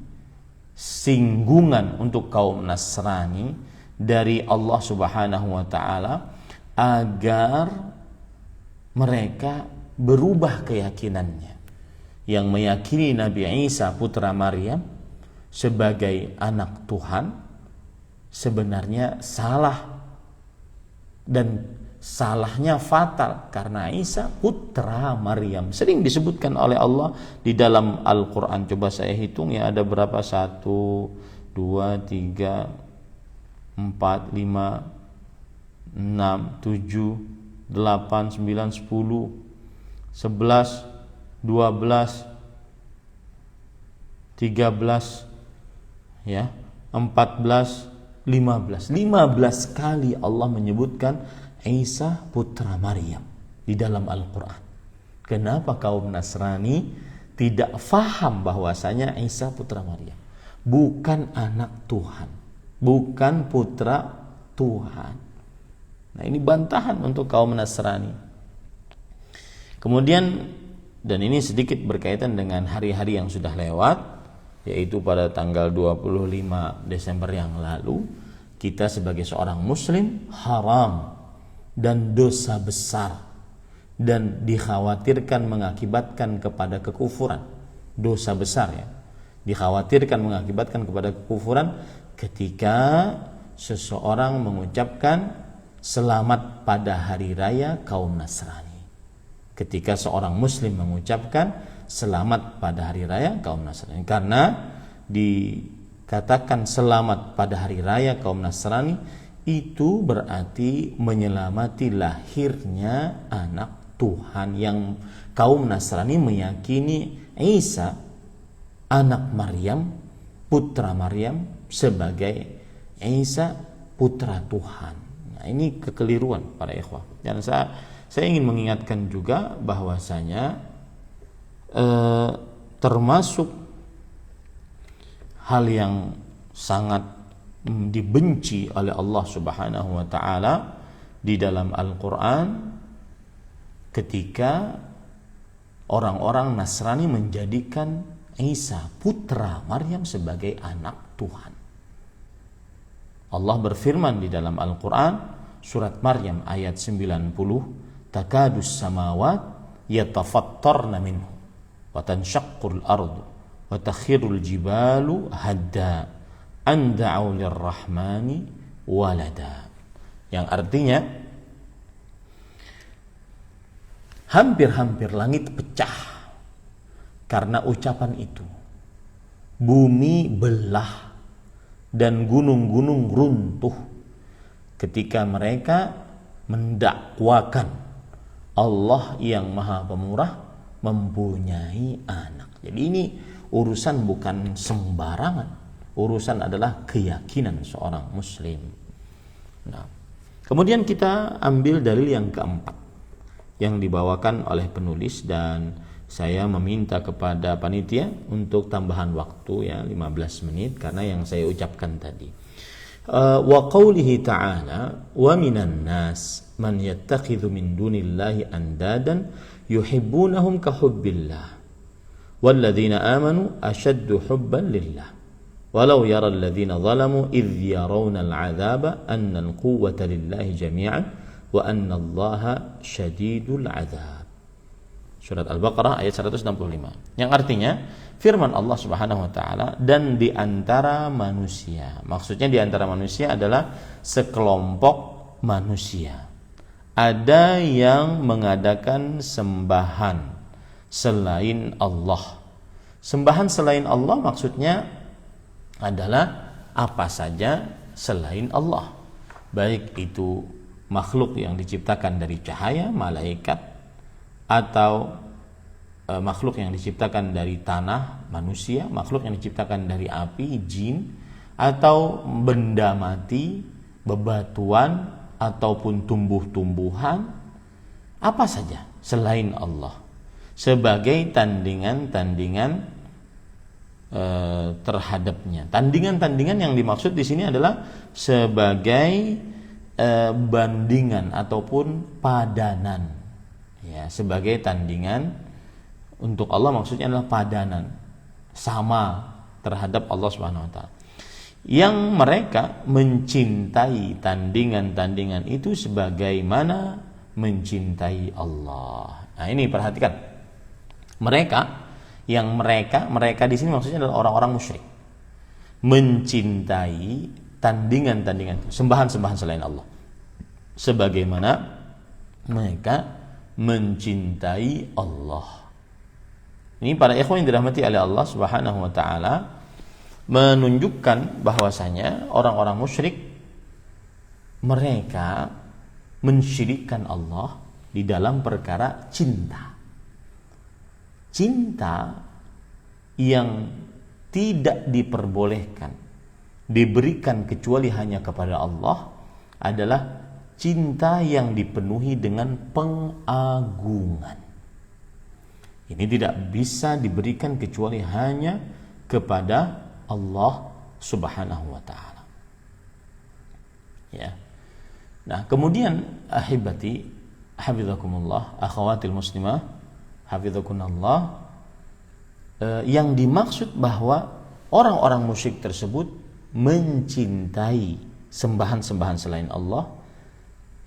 singgungan untuk kaum Nasrani dari Allah Subhanahu wa taala agar mereka berubah keyakinannya, yang meyakini Nabi Isa putra Maryam sebagai anak Tuhan sebenarnya salah, dan salahnya fatal karena Isa putra Maryam sering disebutkan oleh Allah di dalam Al-Quran. Coba saya hitung ya, ada berapa? 1, 2, 3, 4, 5, 6, 7, 8, 9, 10, 11, 12, 13, ya, 14, 15 kali Allah menyebutkan Isa putra Maryam di dalam Al-Quran. Kenapa kaum Nasrani tidak faham bahwasanya Isa putra Maryam bukan anak Tuhan, bukan putra Tuhan? Nah, ini bantahan untuk kaum Nasrani. Kemudian, dan ini sedikit berkaitan dengan hari-hari yang sudah lewat, yaitu pada tanggal 25 Desember yang lalu, kita sebagai seorang muslim haram dan dosa besar dan dikhawatirkan mengakibatkan kepada kekufuran. Dosa besar, ya, dikhawatirkan mengakibatkan kepada kekufuran ketika seseorang mengucapkan selamat pada hari raya kaum Nasrani. Ketika seorang muslim mengucapkan selamat pada hari raya kaum Nasrani, karena dikatakan selamat pada hari raya kaum Nasrani itu berarti menyelamati lahirnya anak Tuhan, yang kaum Nasrani meyakini Isa anak Maryam, putra Maryam, sebagai Isa putra Tuhan. Nah, ini kekeliruan para ikhwah. Dan saya ingin mengingatkan juga bahwasanya termasuk hal yang sangat dibenci oleh Allah Subhanahu wa taala di dalam Al-Qur'an ketika orang-orang Nasrani menjadikan Isa putra Maryam sebagai anak Tuhan. Allah berfirman di dalam Al-Qur'an surat Maryam ayat 90, takadus samawat yatafattarna minhu wa tanshaqqul ardu wa takhirul jibalu hadda an da'u lirrahmani walada, yang artinya hampir-hampir langit pecah karena ucapan itu, bumi belah dan gunung-gunung runtuh ketika mereka mendakwakan Allah yang Maha Pemurah mempunyai anak. Jadi ini urusan bukan sembarangan, urusan adalah keyakinan seorang muslim. Nah, kemudian kita ambil dalil yang keempat yang dibawakan oleh penulis, dan saya meminta kepada panitia untuk tambahan waktu, ya, 15 menit karena yang saya ucapkan tadi. Wa qawlihi ta'ala wa minan nas man yattakhidhu min dunillahi andadan yuhibbunahum ka hubbillah walladzina amanu ashaddu hubban lillah walau yara alladzina zalamu idh yarawna al'adzaba anna al-quwwata lillahi jami'an wa anna allaha syadidul 'adzab. Surat Al-Baqarah ayat 165, yang artinya firman Allah Subhanahu wa taala, dan di antara manusia, maksudnya di antara manusia adalah sekelompok manusia, ada yang mengadakan sembahan selain Allah. Sembahan selain Allah maksudnya adalah apa saja selain Allah, baik itu makhluk yang diciptakan dari cahaya, malaikat, atau makhluk yang diciptakan dari tanah, manusia, makhluk yang diciptakan dari api, jin, atau benda mati, bebatuan, ataupun tumbuh-tumbuhan, apa saja selain Allah, sebagai tandingan-tandingan terhadapnya. Tandingan-tandingan yang dimaksud di sini adalah sebagai bandingan ataupun padanan. Ya, sebagai tandingan untuk Allah maksudnya adalah padanan, sama terhadap Allah Subhanahu wa taala. Yang mereka mencintai tandingan-tandingan itu sebagaimana mencintai Allah. Nah, ini perhatikan. Mereka di sini maksudnya adalah orang-orang musyrik. Mencintai tandingan-tandingan, sembahan-sembahan selain Allah. Sebagaimana mereka mencintai Allah. Ini para ikhwan yang dirahmati oleh Allah Subhanahu wa taala menunjukkan bahwasanya orang-orang musyrik mereka mensyirikkan Allah di dalam perkara cinta. Cinta yang tidak diperbolehkan diberikan kecuali hanya kepada Allah adalah cinta yang dipenuhi dengan pengagungan. Ini tidak bisa diberikan kecuali hanya kepada Allah Subhanahu wa taala. Ya. Nah, kemudian ahibati hafizakumullah, akhawatil muslimah hafizakunallah, yang dimaksud bahwa orang-orang musyrik tersebut mencintai sembahan-sembahan selain Allah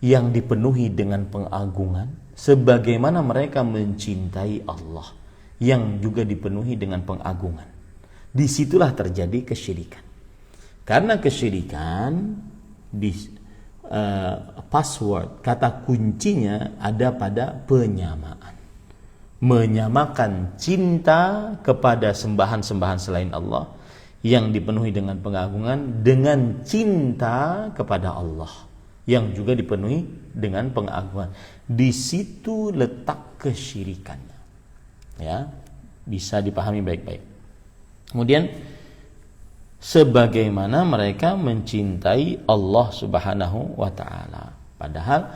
yang dipenuhi dengan pengagungan sebagaimana mereka mencintai Allah yang juga dipenuhi dengan pengagungan. Disitulah terjadi kesyirikan. Karena kesyirikan password, kata kuncinya ada pada penyamaan. Menyamakan cinta kepada sembahan-sembahan selain Allah yang dipenuhi dengan pengagungan dengan cinta kepada Allah yang juga dipenuhi dengan pengagungan. Di situ letak kesyirikannya. Ya, bisa dipahami baik-baik. Kemudian sebagaimana mereka mencintai Allah Subhanahu wa taala, padahal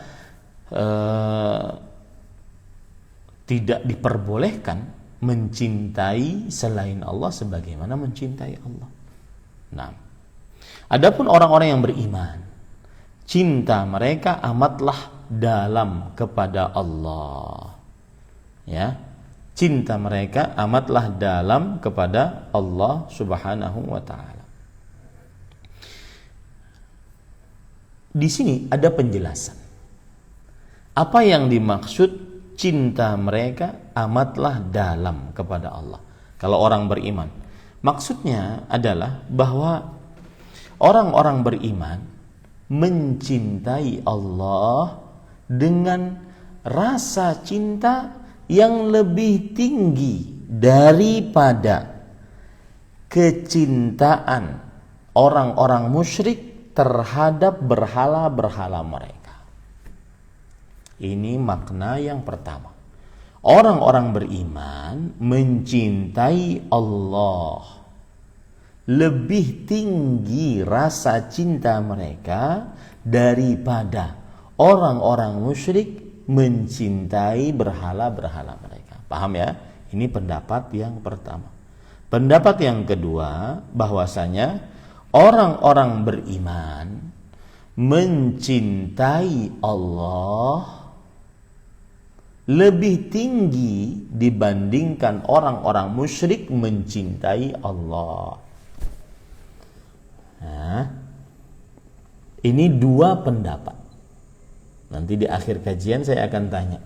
tidak diperbolehkan mencintai selain Allah sebagaimana mencintai Allah. Nah, adapun orang-orang yang beriman, cinta mereka amatlah dalam kepada Allah. Ya, cinta mereka amatlah dalam kepada Allah Subhanahu wa taala. Di sini ada penjelasan. Apa yang dimaksud cinta mereka amatlah dalam kepada Allah? Kalau orang beriman, maksudnya adalah bahwa orang-orang beriman mencintai Allah dengan rasa cinta yang lebih tinggi daripada kecintaan orang-orang musyrik terhadap berhala-berhala mereka. Ini makna yang pertama. Orang-orang beriman mencintai Allah. Lebih tinggi rasa cinta mereka daripada orang-orang musyrik mencintai berhala-berhala mereka. Paham ya? Ini pendapat yang pertama. Pendapat yang kedua, bahwasanya orang-orang beriman mencintai Allah lebih tinggi dibandingkan orang-orang musyrik mencintai Allah. Nah, ini dua pendapat. Nanti di akhir kajian saya akan tanya,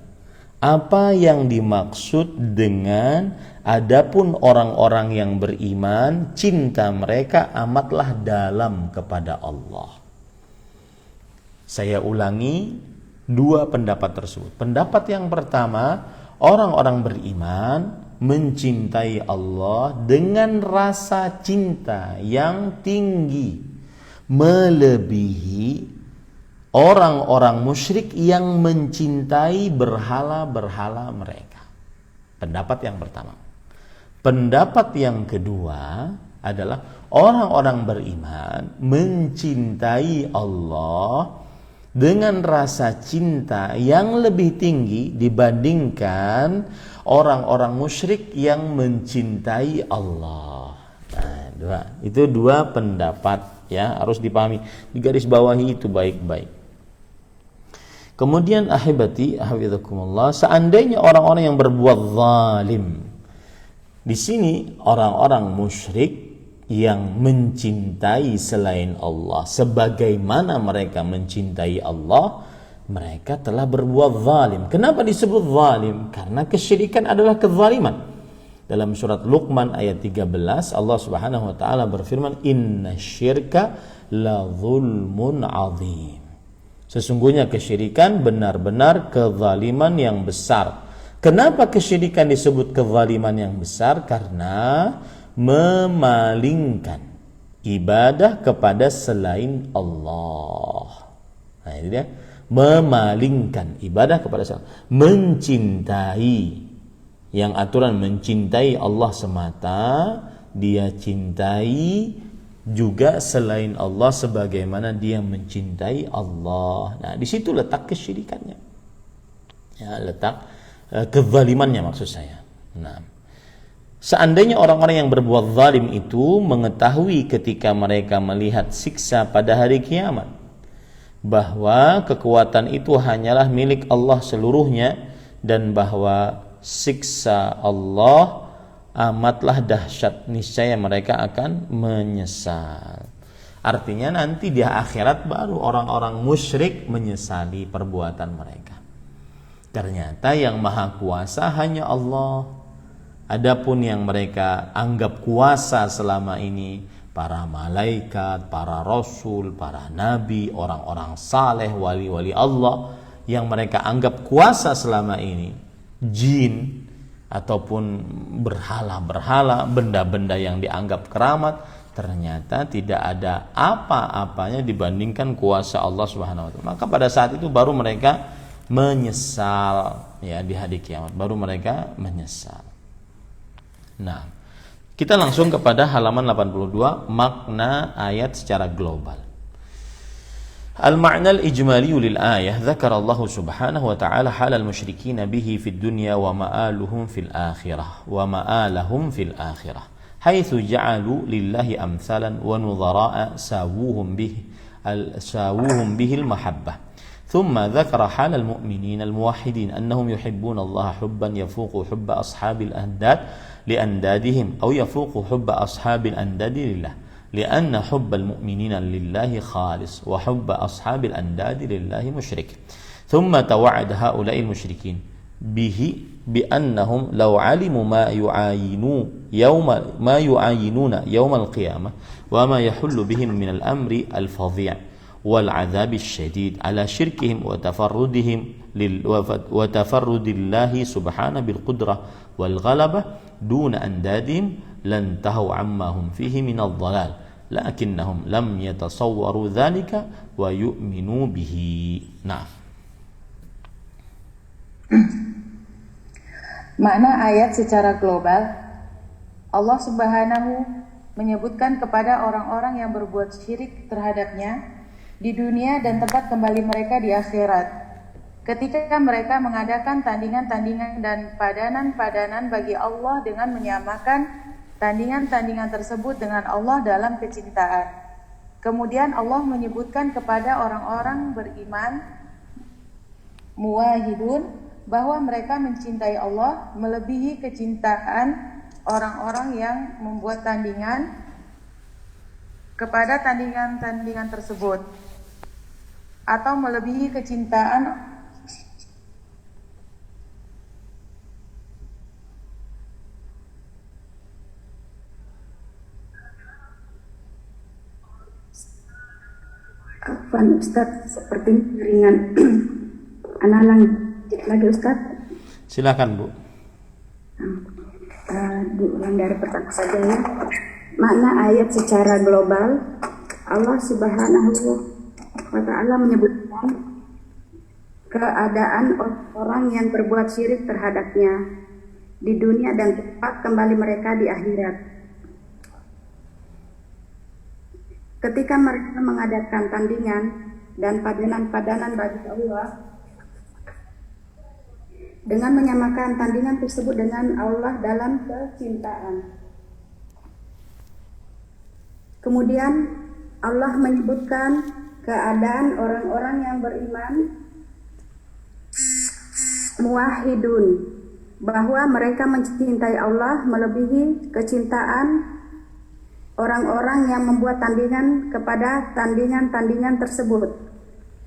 apa yang dimaksud dengan adapun orang-orang yang beriman cinta mereka amatlah dalam kepada Allah. Saya ulangi dua pendapat tersebut. Pendapat yang pertama, Orang-orang beriman mencintai Allah dengan rasa cinta yang tinggi, melebihi orang-orang musyrik yang mencintai berhala-berhala mereka. Pendapat yang pertama. Pendapat yang kedua adalah orang-orang beriman mencintai Allah dengan rasa cinta yang lebih tinggi dibandingkan orang-orang musyrik yang mencintai Allah. Nah, itu dua pendapat ya, harus dipahami, digaris bawahi itu baik-baik. Kemudian ahibati hafizakumullah, seandainya orang-orang yang berbuat zalim, di sini orang-orang musyrik yang mencintai selain Allah sebagaimana mereka mencintai Allah, mereka telah berbuat zalim. Kenapa disebut zalim? Karena kesyirikan adalah kezaliman. Dalam surat Luqman ayat 13 Allah Subhanahu wa taala berfirman, "Innasyirka la zulmun azim." Sesungguhnya kesyirikan benar-benar kezaliman yang besar. Kenapa kesyirikan disebut kezaliman yang besar? Karena memalingkan ibadah kepada selain Allah. Nah, ini dia, memalingkan ibadah kepada selain Allah. Mencintai, yang aturan mencintai Allah semata, dia cintai juga selain Allah sebagaimana dia mencintai Allah. Nah, di situ letak kesyirikannya. Ya, letak kezalimannya maksud saya. Nah, seandainya orang-orang yang berbuat zalim itu mengetahui ketika mereka melihat siksa pada hari kiamat bahwa kekuatan itu hanyalah milik Allah seluruhnya dan bahwa siksa Allah amatlah dahsyat, niscaya mereka akan menyesal. Artinya nanti di akhirat baru orang-orang musyrik menyesali perbuatan mereka. Ternyata yang maha kuasa hanya Allah. Adapun yang mereka anggap kuasa selama ini, para malaikat, para rasul, para nabi, orang-orang saleh, wali-wali Allah, yang mereka anggap kuasa selama ini, jin ataupun berhala-berhala, benda-benda yang dianggap keramat, ternyata tidak ada apa-apanya dibandingkan kuasa Allah Subhanahu wa taala. Maka pada saat itu baru mereka menyesal, ya, di hari kiamat baru mereka menyesal. Nah, kita langsung kepada halaman 82, makna ayat secara global. Al-ma'na al-ijmali lil ayah, dzakara Allah Subhanahu wa ta'ala hal al-musyrikin bihi fid dunya wa ma'aluhum fil akhirah wa ma'alahum fil akhirah. Haitsu ja'alu lillahi amsalan wa nudhara'a sawuhum bihi al-mahabbah. ثم ذكر حال المؤمنين الموحدين أنهم يحبون الله حبا يفوق حب أصحاب الأنداد لأندادهم أو يفوق حب أصحاب الأنداد لله لأن حب المؤمنين لله خالص وحب أصحاب الأنداد لله مشرك. ثم توعد هؤلاء المشركين بأنهم لو علموا ما يعاينون يوم القيامة وما يحل بهم من الأمر الفظيع والعذاب الشديد على شركهم وتفرد الله سبحانه بالقدرة والغلبة دون أندادهم لانتهوا عما هم فيه من الضلال لكنهم لم يتصوروا ذلك ويؤمنوا به. Nah, makna ayat secara global, Allah Subhanahu menyebutkan kepada orang-orang yang berbuat syirik terhadapnya di dunia dan tempat kembali mereka di akhirat. Ketika mereka mengadakan tandingan-tandingan dan padanan-padanan bagi Allah dengan menyamakan tandingan-tandingan tersebut dengan Allah dalam kecintaan. Kemudian Allah menyebutkan kepada orang-orang beriman muwahhidun bahwa mereka mencintai Allah melebihi kecintaan orang-orang yang membuat tandingan kepada tandingan-tandingan tersebut, atau melebihi kecintaan Ustaz, seperti ringan. Ana lanjut lagi Ustaz. Silakan Bu. Diulang dari pertama saja ya. Makna ayat secara global, Allah Subhanahu wa Ta'ala menyebutkan keadaan orang yang berbuat syirik terhadapnya di dunia dan tempat kembali mereka di akhirat. Ketika mereka mengadakan tandingan dan padanan-padanan bagi Allah, dengan menyamakan tandingan tersebut dengan Allah dalam kecintaan. Kemudian Allah menyebutkan keadaan orang-orang yang beriman muwahhidun, bahwa mereka mencintai Allah melebihi kecintaan orang-orang yang membuat tandingan kepada tandingan-tandingan tersebut,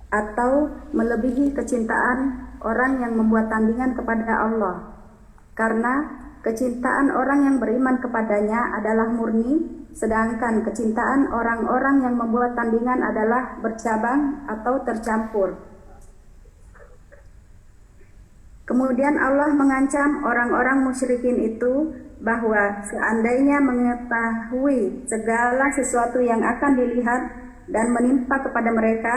atau melebihi kecintaan orang yang membuat tandingan kepada Allah, karena kecintaan orang yang beriman kepadanya adalah murni, sedangkan kecintaan orang-orang yang membuat tandingan adalah bercabang atau tercampur. Kemudian Allah mengancam orang-orang musyrikin itu bahwa seandainya mengetahui segala sesuatu yang akan dilihat dan menimpa kepada mereka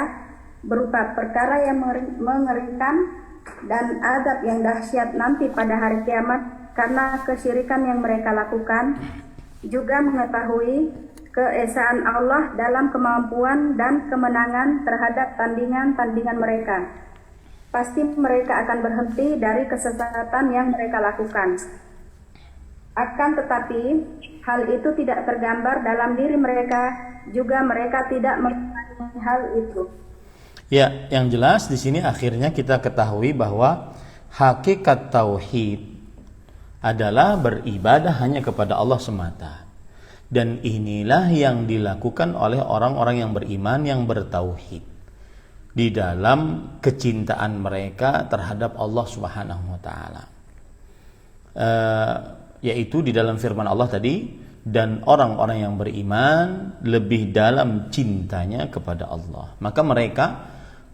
berupa perkara yang mengerikan dan azab yang dahsyat nanti pada hari kiamat karena kesyirikan yang mereka lakukan, juga mengetahui keesaan Allah dalam kemampuan dan kemenangan terhadap tandingan-tandingan mereka, pasti mereka akan berhenti dari kesesatan yang mereka lakukan. Akan tetapi hal itu tidak tergambar dalam diri mereka, juga mereka tidak mengetahui hal itu. Ya, yang jelas di sini akhirnya kita ketahui bahwa hakikat tauhid adalah beribadah hanya kepada Allah semata. Dan inilah yang dilakukan oleh orang-orang yang beriman, yang bertauhid, di dalam kecintaan mereka terhadap Allah Subhanahu wa taala. Yaitu di dalam firman Allah tadi, dan orang-orang yang beriman lebih dalam cintanya kepada Allah. Maka mereka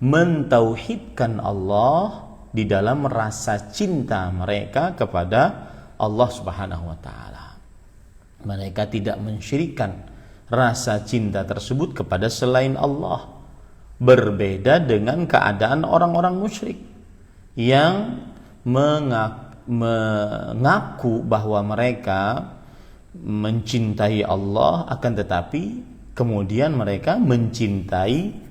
mentauhidkan Allah di dalam rasa cinta mereka kepada Allah Subhanahu wa taala. Mereka tidak mensyirikkan rasa cinta tersebut kepada selain Allah. Berbeda dengan keadaan orang-orang musyrik yang mengaku bahwa mereka mencintai Allah, akan tetapi kemudian mereka mencintai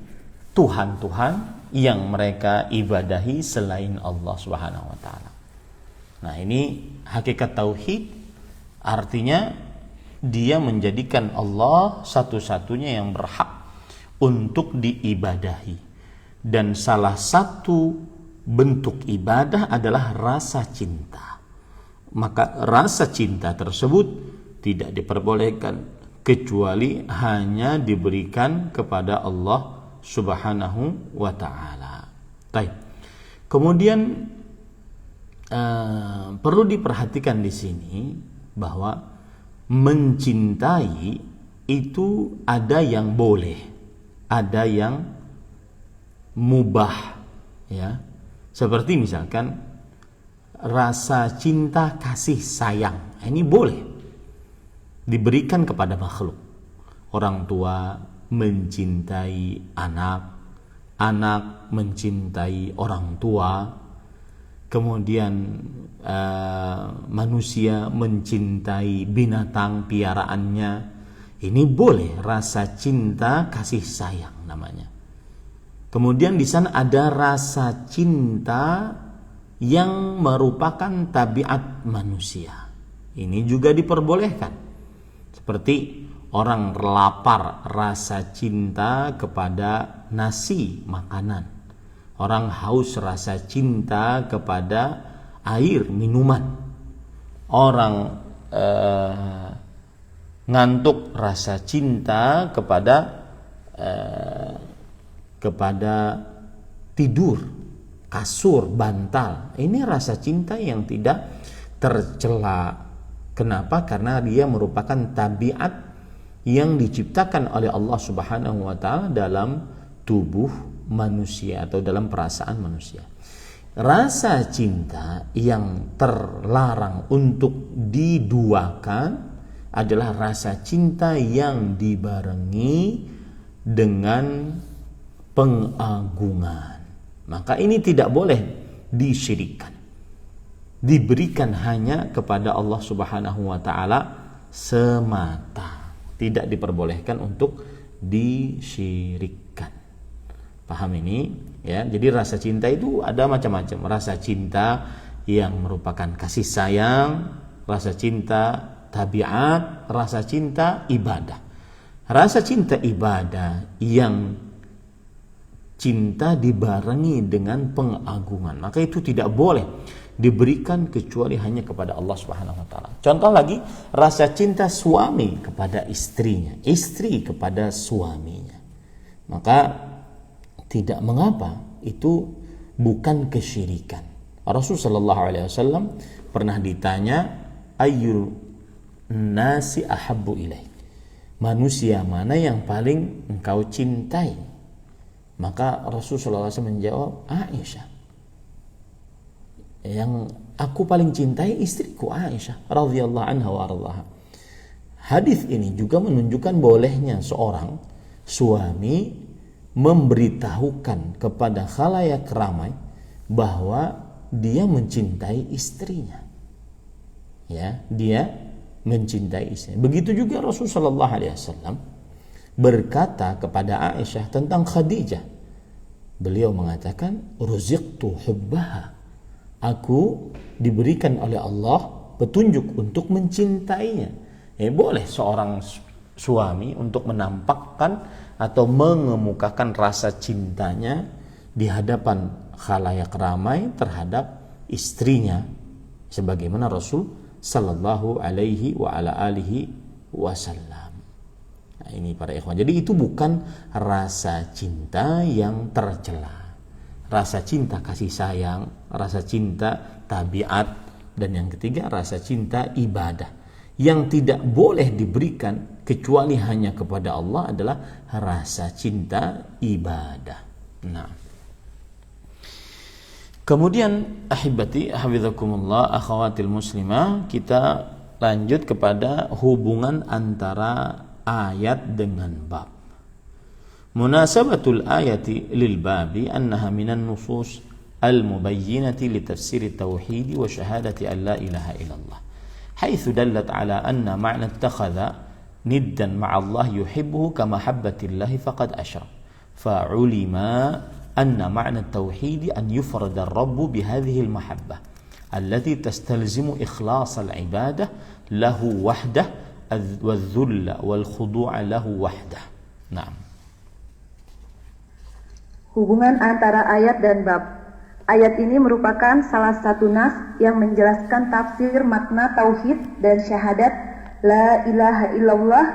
Tuhan-Tuhan yang mereka ibadahi selain Allah Subhanahu wa taala. Nah, ini hakikat tauhid, artinya dia menjadikan Allah satu-satunya yang berhak untuk diibadahi. Dan salah satu bentuk ibadah adalah rasa cinta. Maka rasa cinta tersebut tidak diperbolehkan kecuali hanya diberikan kepada Allah Subhanahu wa ta'ala. Baik. Kemudian perlu diperhatikan di sini bahwa mencintai itu ada yang boleh, ada yang mubah, ya. Seperti misalkan rasa cinta kasih sayang, ini boleh diberikan kepada makhluk. Orang tua mencintai anak, anak mencintai orang tua, kemudian manusia mencintai binatang piaraannya. Ini boleh rasa cinta kasih sayang namanya. Kemudian di sana ada rasa cinta yang merupakan tabiat manusia. Ini juga diperbolehkan. Seperti orang lapar, rasa cinta kepada nasi, makanan. Orang haus, rasa cinta kepada air, minuman. Orang ngantuk, rasa cinta kepada tidur, kasur, bantal. Ini rasa cinta yang tidak tercela. Kenapa? Karena dia merupakan tabiat yang diciptakan oleh Allah Subhanahu wa taala dalam tubuh manusia atau dalam perasaan manusia. rasa cinta yang terlarang untuk diduakan adalah rasa cinta yang dibarengi dengan pengagungan. Maka ini tidak boleh disyirikkan. Diberikan hanya kepada Allah Subhanahu wa taala semata. Tidak diperbolehkan untuk disyirikkan. Paham ini? Ya, jadi rasa cinta itu ada macam-macam. Rasa cinta yang merupakan kasih sayang, rasa cinta tabiat, rasa cinta ibadah. Rasa cinta ibadah yang cinta dibarengi dengan pengagungan, maka itu tidak boleh diberikan kecuali hanya kepada Allah Subhanahu wa taala. Contoh lagi, rasa cinta suami kepada istrinya, istri kepada suaminya. Maka tidak mengapa, itu bukan kesyirikan. Rasulullah sallallahu alaihi wasallam pernah ditanya, ayyul nasi ahabbu ilaik, manusia mana yang paling engkau cintai? Maka Rasulullah SAW menjawab, Aisyah. Yang aku paling cintai istriku Aisyah radhiyallahu anha wa ardhaha. Hadis ini juga menunjukkan bolehnya seorang suami memberitahukan kepada khalayak ramai bahwa dia mencintai istrinya. Ya, dia mencintai istri. Begitu juga Rasulullah SAW berkata kepada Aisyah tentang Khadijah. Beliau mengatakan, ruziqtu hubbaha. Aku diberikan oleh Allah petunjuk untuk mencintainya. Boleh seorang suami untuk menampakkan atau mengemukakan rasa cintanya di hadapan khalayak ramai terhadap istrinya, sebagaimana Rasul sallallahu alaihi wa ala alihi wasallam. Nah, ini para ikhwan. Jadi itu bukan rasa cinta yang tercela. Rasa cinta kasih sayang, rasa cinta tabiat, dan yang ketiga rasa cinta ibadah. Yang tidak boleh diberikan kecuali hanya kepada Allah adalah rasa cinta ibadah. Nah, kemudian ahibati hafizakumullah akhawatil muslimah, kita lanjut kepada hubungan antara ayat dengan bab. Munasabatul ayati lil babi annaha minan nusus al-mubayyinati li tafsir at-tauhid wa syahadati an la ilaha illallah. Haitsu dallat ala anna ma'na ittakhadha niddan ma'a Allah yuhibbuhu kama habbatillahi faqad asyrak. Fa'ulima أن معنى التوحيد أن يفرد الرب بهذه المحبة التي تستلزم إخلاص العبادة له وحده والذل والخضوع له وحده. نعم. Hubungan antara ayat dan bab. Ayat ini merupakan salah satu nas yang menjelaskan tafsir makna tauhid dan syahadat la ilaha illallah.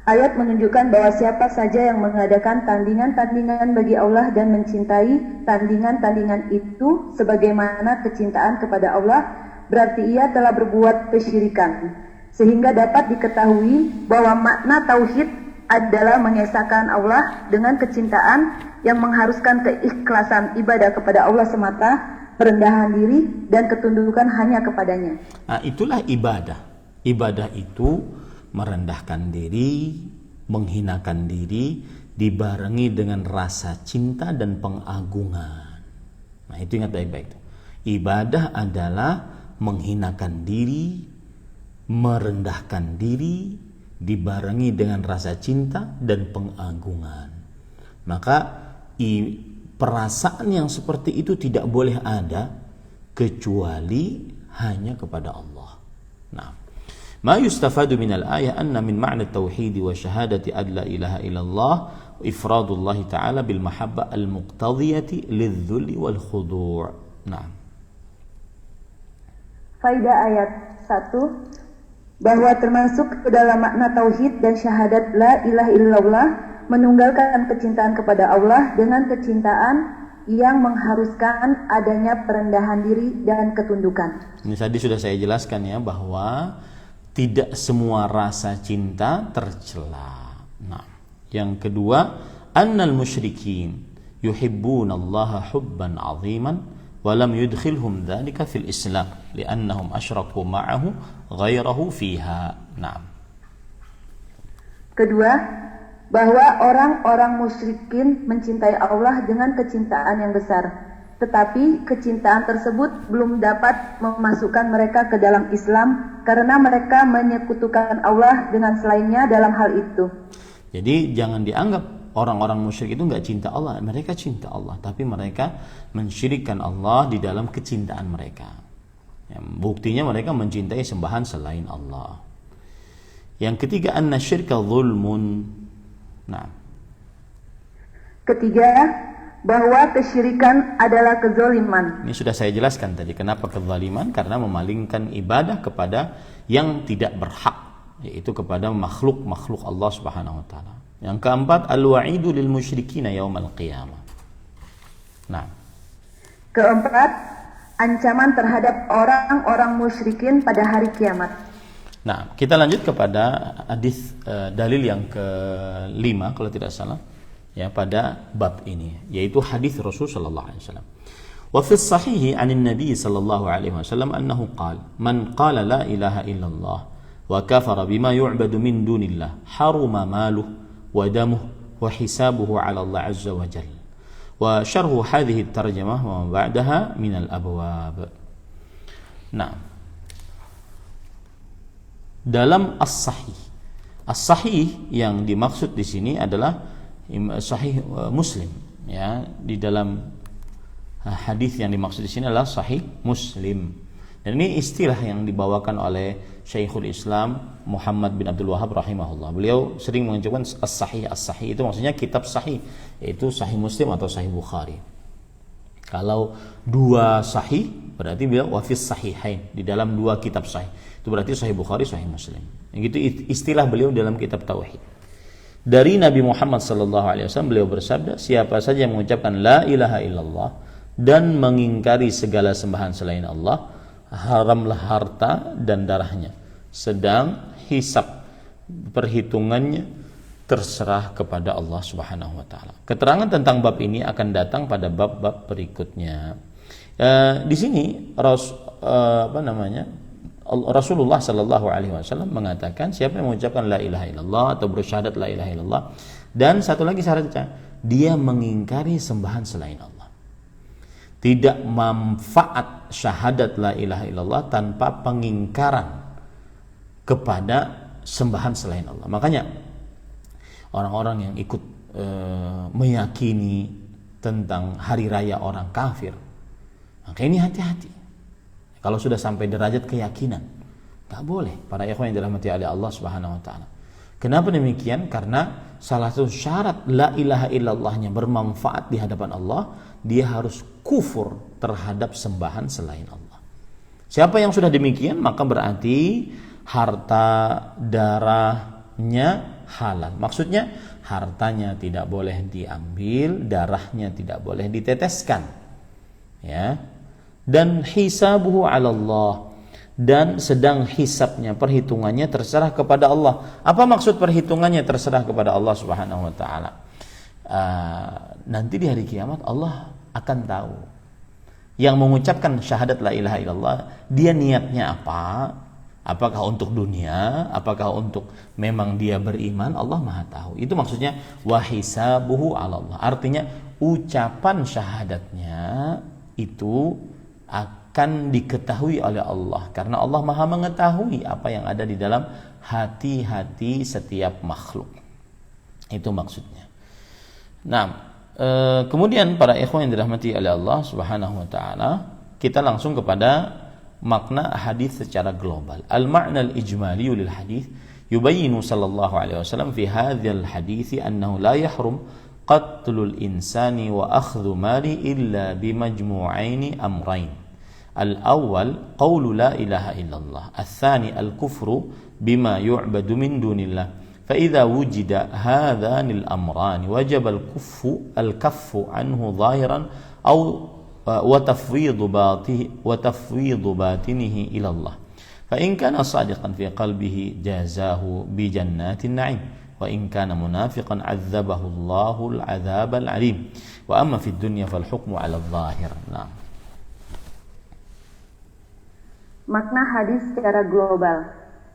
Ayat menunjukkan bahwa siapa saja yang mengadakan tandingan-tandingan bagi Allah dan mencintai tandingan-tandingan itu sebagaimana kecintaan kepada Allah, berarti ia telah berbuat kesyirikan. Sehingga dapat diketahui bahwa makna tauhid adalah mengesahkan Allah dengan kecintaan yang mengharuskan keikhlasan ibadah kepada Allah semata, perendahan diri dan ketundukan hanya kepadanya. Nah, itulah ibadah. Ibadah itu merendahkan diri, menghinakan diri, dibarengi dengan rasa cinta dan pengagungan. Nah, itu ingat baik-baik. Ibadah adalah menghinakan diri, merendahkan diri, dibarengi dengan rasa cinta dan pengagungan. Maka perasaan yang seperti itu tidak boleh ada kecuali hanya kepada Allah. Nah, ما يستفاد من الآية أن من معنى التوحيد وشهادة أن لا إله إلا الله إفراد الله تعالى بالمحبة المقتضية للذل والخضوع. نعم. Faidah ayat 1, bahwa termasuk ke dalam makna tauhid dan syahadat la ilaha illallah menunggalkan kecintaan kepada Allah dengan kecintaan yang mengharuskan adanya perendahan diri dan ketundukan. Ini tadi sudah saya jelaskan ya, bahwa tidak semua rasa cinta tercela. Nah, yang kedua, annal musyrikin yuhibbuna Allah hubban 'aziman wa lam yudkhilhum dzalika fil Islam li'annahum asyraku ma'ahu ghairahu fiha. Naam. Kedua, bahwa orang-orang musyrikin mencintai Allah dengan kecintaan yang besar, tetapi kecintaan tersebut belum dapat memasukkan mereka ke dalam Islam karena mereka menyekutukan Allah dengan selainnya dalam hal itu. Jadi jangan dianggap orang-orang musyrik itu nggak cinta Allah. Mereka cinta Allah, tapi mereka mensyirikkan Allah di dalam kecintaan mereka. Ya, buktinya mereka mencintai sembahan selain Allah. Yang ketiga, anna syirka zulmun. Nah. Ketiga, bahwa kesyirikan adalah kezaliman. Ini sudah saya jelaskan tadi. Kenapa kezaliman? Karena memalingkan ibadah kepada yang tidak berhak, yaitu kepada makhluk-makhluk Allah Subhanahu wa taala. Yang keempat, al-wa'idu lil musyrikina yaumal qiyamah. Nah. Keempat, ancaman terhadap orang-orang musyrikin pada hari kiamat. Nah, kita lanjut kepada hadis dalil yang kelima kalau tidak salah ya pada bab ini, yaitu hadis Rasul sallallahu alaihi wasallam. Wa fi sahih 'an an-nabi sallallahu alaihi wasallam annahu qala man qala la ilaha illallah wa kafara bima yu'badu min dunillah haruma maluhu wa damuhu wa hisabuhu 'ala Allah 'azza wa jalla. Wa syarhu hadhihi at-tarjamah wa ba'daha min al-abwab. Nah, dalam as-sahih yang dimaksud di sini adalah sahih Muslim ya. Di dalam hadis yang dimaksud di sini adalah sahih Muslim. Dan ini istilah yang dibawakan oleh Syekhul Islam Muhammad bin Abdul Wahhab rahimahullah. Beliau sering mengucapkan as-sahih itu maksudnya kitab sahih, yaitu sahih Muslim atau sahih Bukhari. Kalau dua sahih berarti beliau wa fis sahihain, di dalam dua kitab sahih. Itu berarti sahih Bukhari, sahih Muslim. Yang itu istilah beliau dalam kitab tauhid. Dari Nabi Muhammad sallallahu alaihi wasallam beliau bersabda, siapa saja yang mengucapkan la ilaha illallah dan mengingkari segala sembahan selain Allah, haramlah harta dan darahnya, sedang hisab perhitungannya terserah kepada Allah Subhanahu wa taala. Keterangan tentang bab ini akan datang pada bab-bab berikutnya. Di sini Rasulullah sallallahu alaihi wasallam mengatakan siapa yang mengucapkan la ilaha illallah atau bersyahadat la ilaha illallah, dan satu lagi syaratnya dia mengingkari sembahan selain Allah. Tidak manfaat syahadat la ilaha illallah tanpa pengingkaran kepada sembahan selain Allah. Makanya orang-orang yang ikut meyakini tentang hari raya orang kafir, maka ini hati-hati. Kalau sudah sampai derajat keyakinan, tak boleh. Para ikhwan yang dirahmati oleh Allah Subhanahu wa taala. Kenapa demikian? Karena salah satu syarat la ilaha illallahnya bermanfaat di hadapan Allah, dia harus kufur terhadap sembahan selain Allah. Siapa yang sudah demikian, maka berarti harta darahnya halal. Maksudnya hartanya tidak boleh diambil, darahnya tidak boleh diteteskan. Ya. Dan hisabuhu 'ala Allah, dan sedang hisabnya, perhitungannya terserah kepada Allah. Apa maksud perhitungannya terserah kepada Allah Subhanahu wa taala? Nanti di hari kiamat Allah akan tahu. Yang mengucapkan syahadat la ilaha illallah, dia niatnya apa? Apakah untuk dunia? Apakah untuk memang dia beriman? Allah Maha tahu. Itu maksudnya wa hisabuhu 'ala Allah. Artinya ucapan syahadatnya itu akan diketahui oleh Allah, karena Allah Maha mengetahui apa yang ada di dalam hati-hati setiap makhluk. Itu maksudnya. Nah, kemudian para ikhwan yang dirahmati oleh Allah Subhanahu wa taala, kita langsung kepada makna hadis secara global. Al-ma'na al-ijmali lil hadis yubayyinu sallallahu alaihi wasallam fi hadzal hadits annahu la yahrum qatlul insani wa akhdhu mali illa bimajmu'aini amrayn. Al-awwal qawlu la ilaha illallah, al-thani al-kufru bima yu'badu min dunillah. Fa idza wujida hadhani al-amran wajaba al-kaffu anhu zahiran aw wa tafwidhu batinihi ila Allah. Fa in kana sadiqan fi qalbihi jazahu bi jannatin na'im. وإن كان منافقا عذبه الله العذاب العليم وأما في الدنيا فالحكم على الظاهر. Nah, Makna hadis secara global.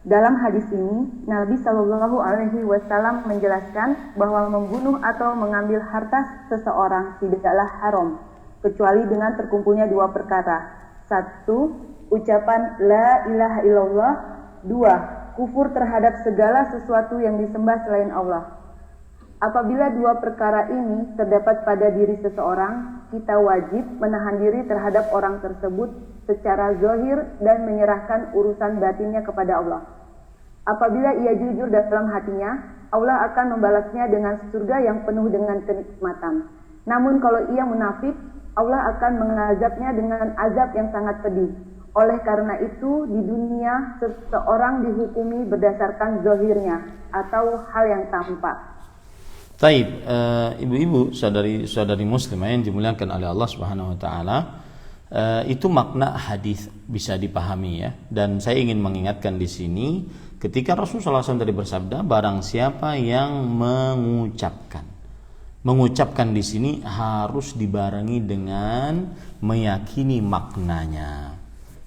Dalam hadis ini, Nabi Shallallahu Alaihi Wasallam menjelaskan bahwa membunuh atau mengambil harta seseorang tidaklah haram, kecuali dengan terkumpulnya dua perkara. 1. Ucapan La ilaha illallah. 2. Kufur terhadap segala sesuatu yang disembah selain Allah. Apabila dua perkara ini terdapat pada diri seseorang, kita wajib menahan diri terhadap orang tersebut secara zahir dan menyerahkan urusan batinnya kepada Allah. Apabila ia jujur dalam hatinya, Allah akan membalasnya dengan surga yang penuh dengan kenikmatan. Namun kalau ia munafik, Allah akan mengazabnya dengan azab yang sangat pedih. Oleh karena itu, di dunia seseorang dihukumi berdasarkan zahirnya atau hal yang tampak. Taib, ibu-ibu, saudari muslimah yang dimuliakan oleh Allah Subhanahu wa taala, itu makna hadis bisa dipahami ya. Dan saya ingin mengingatkan di sini ketika Rasulullah SAW tadi bersabda, barang siapa yang mengucapkan di sini harus dibarengi dengan meyakini maknanya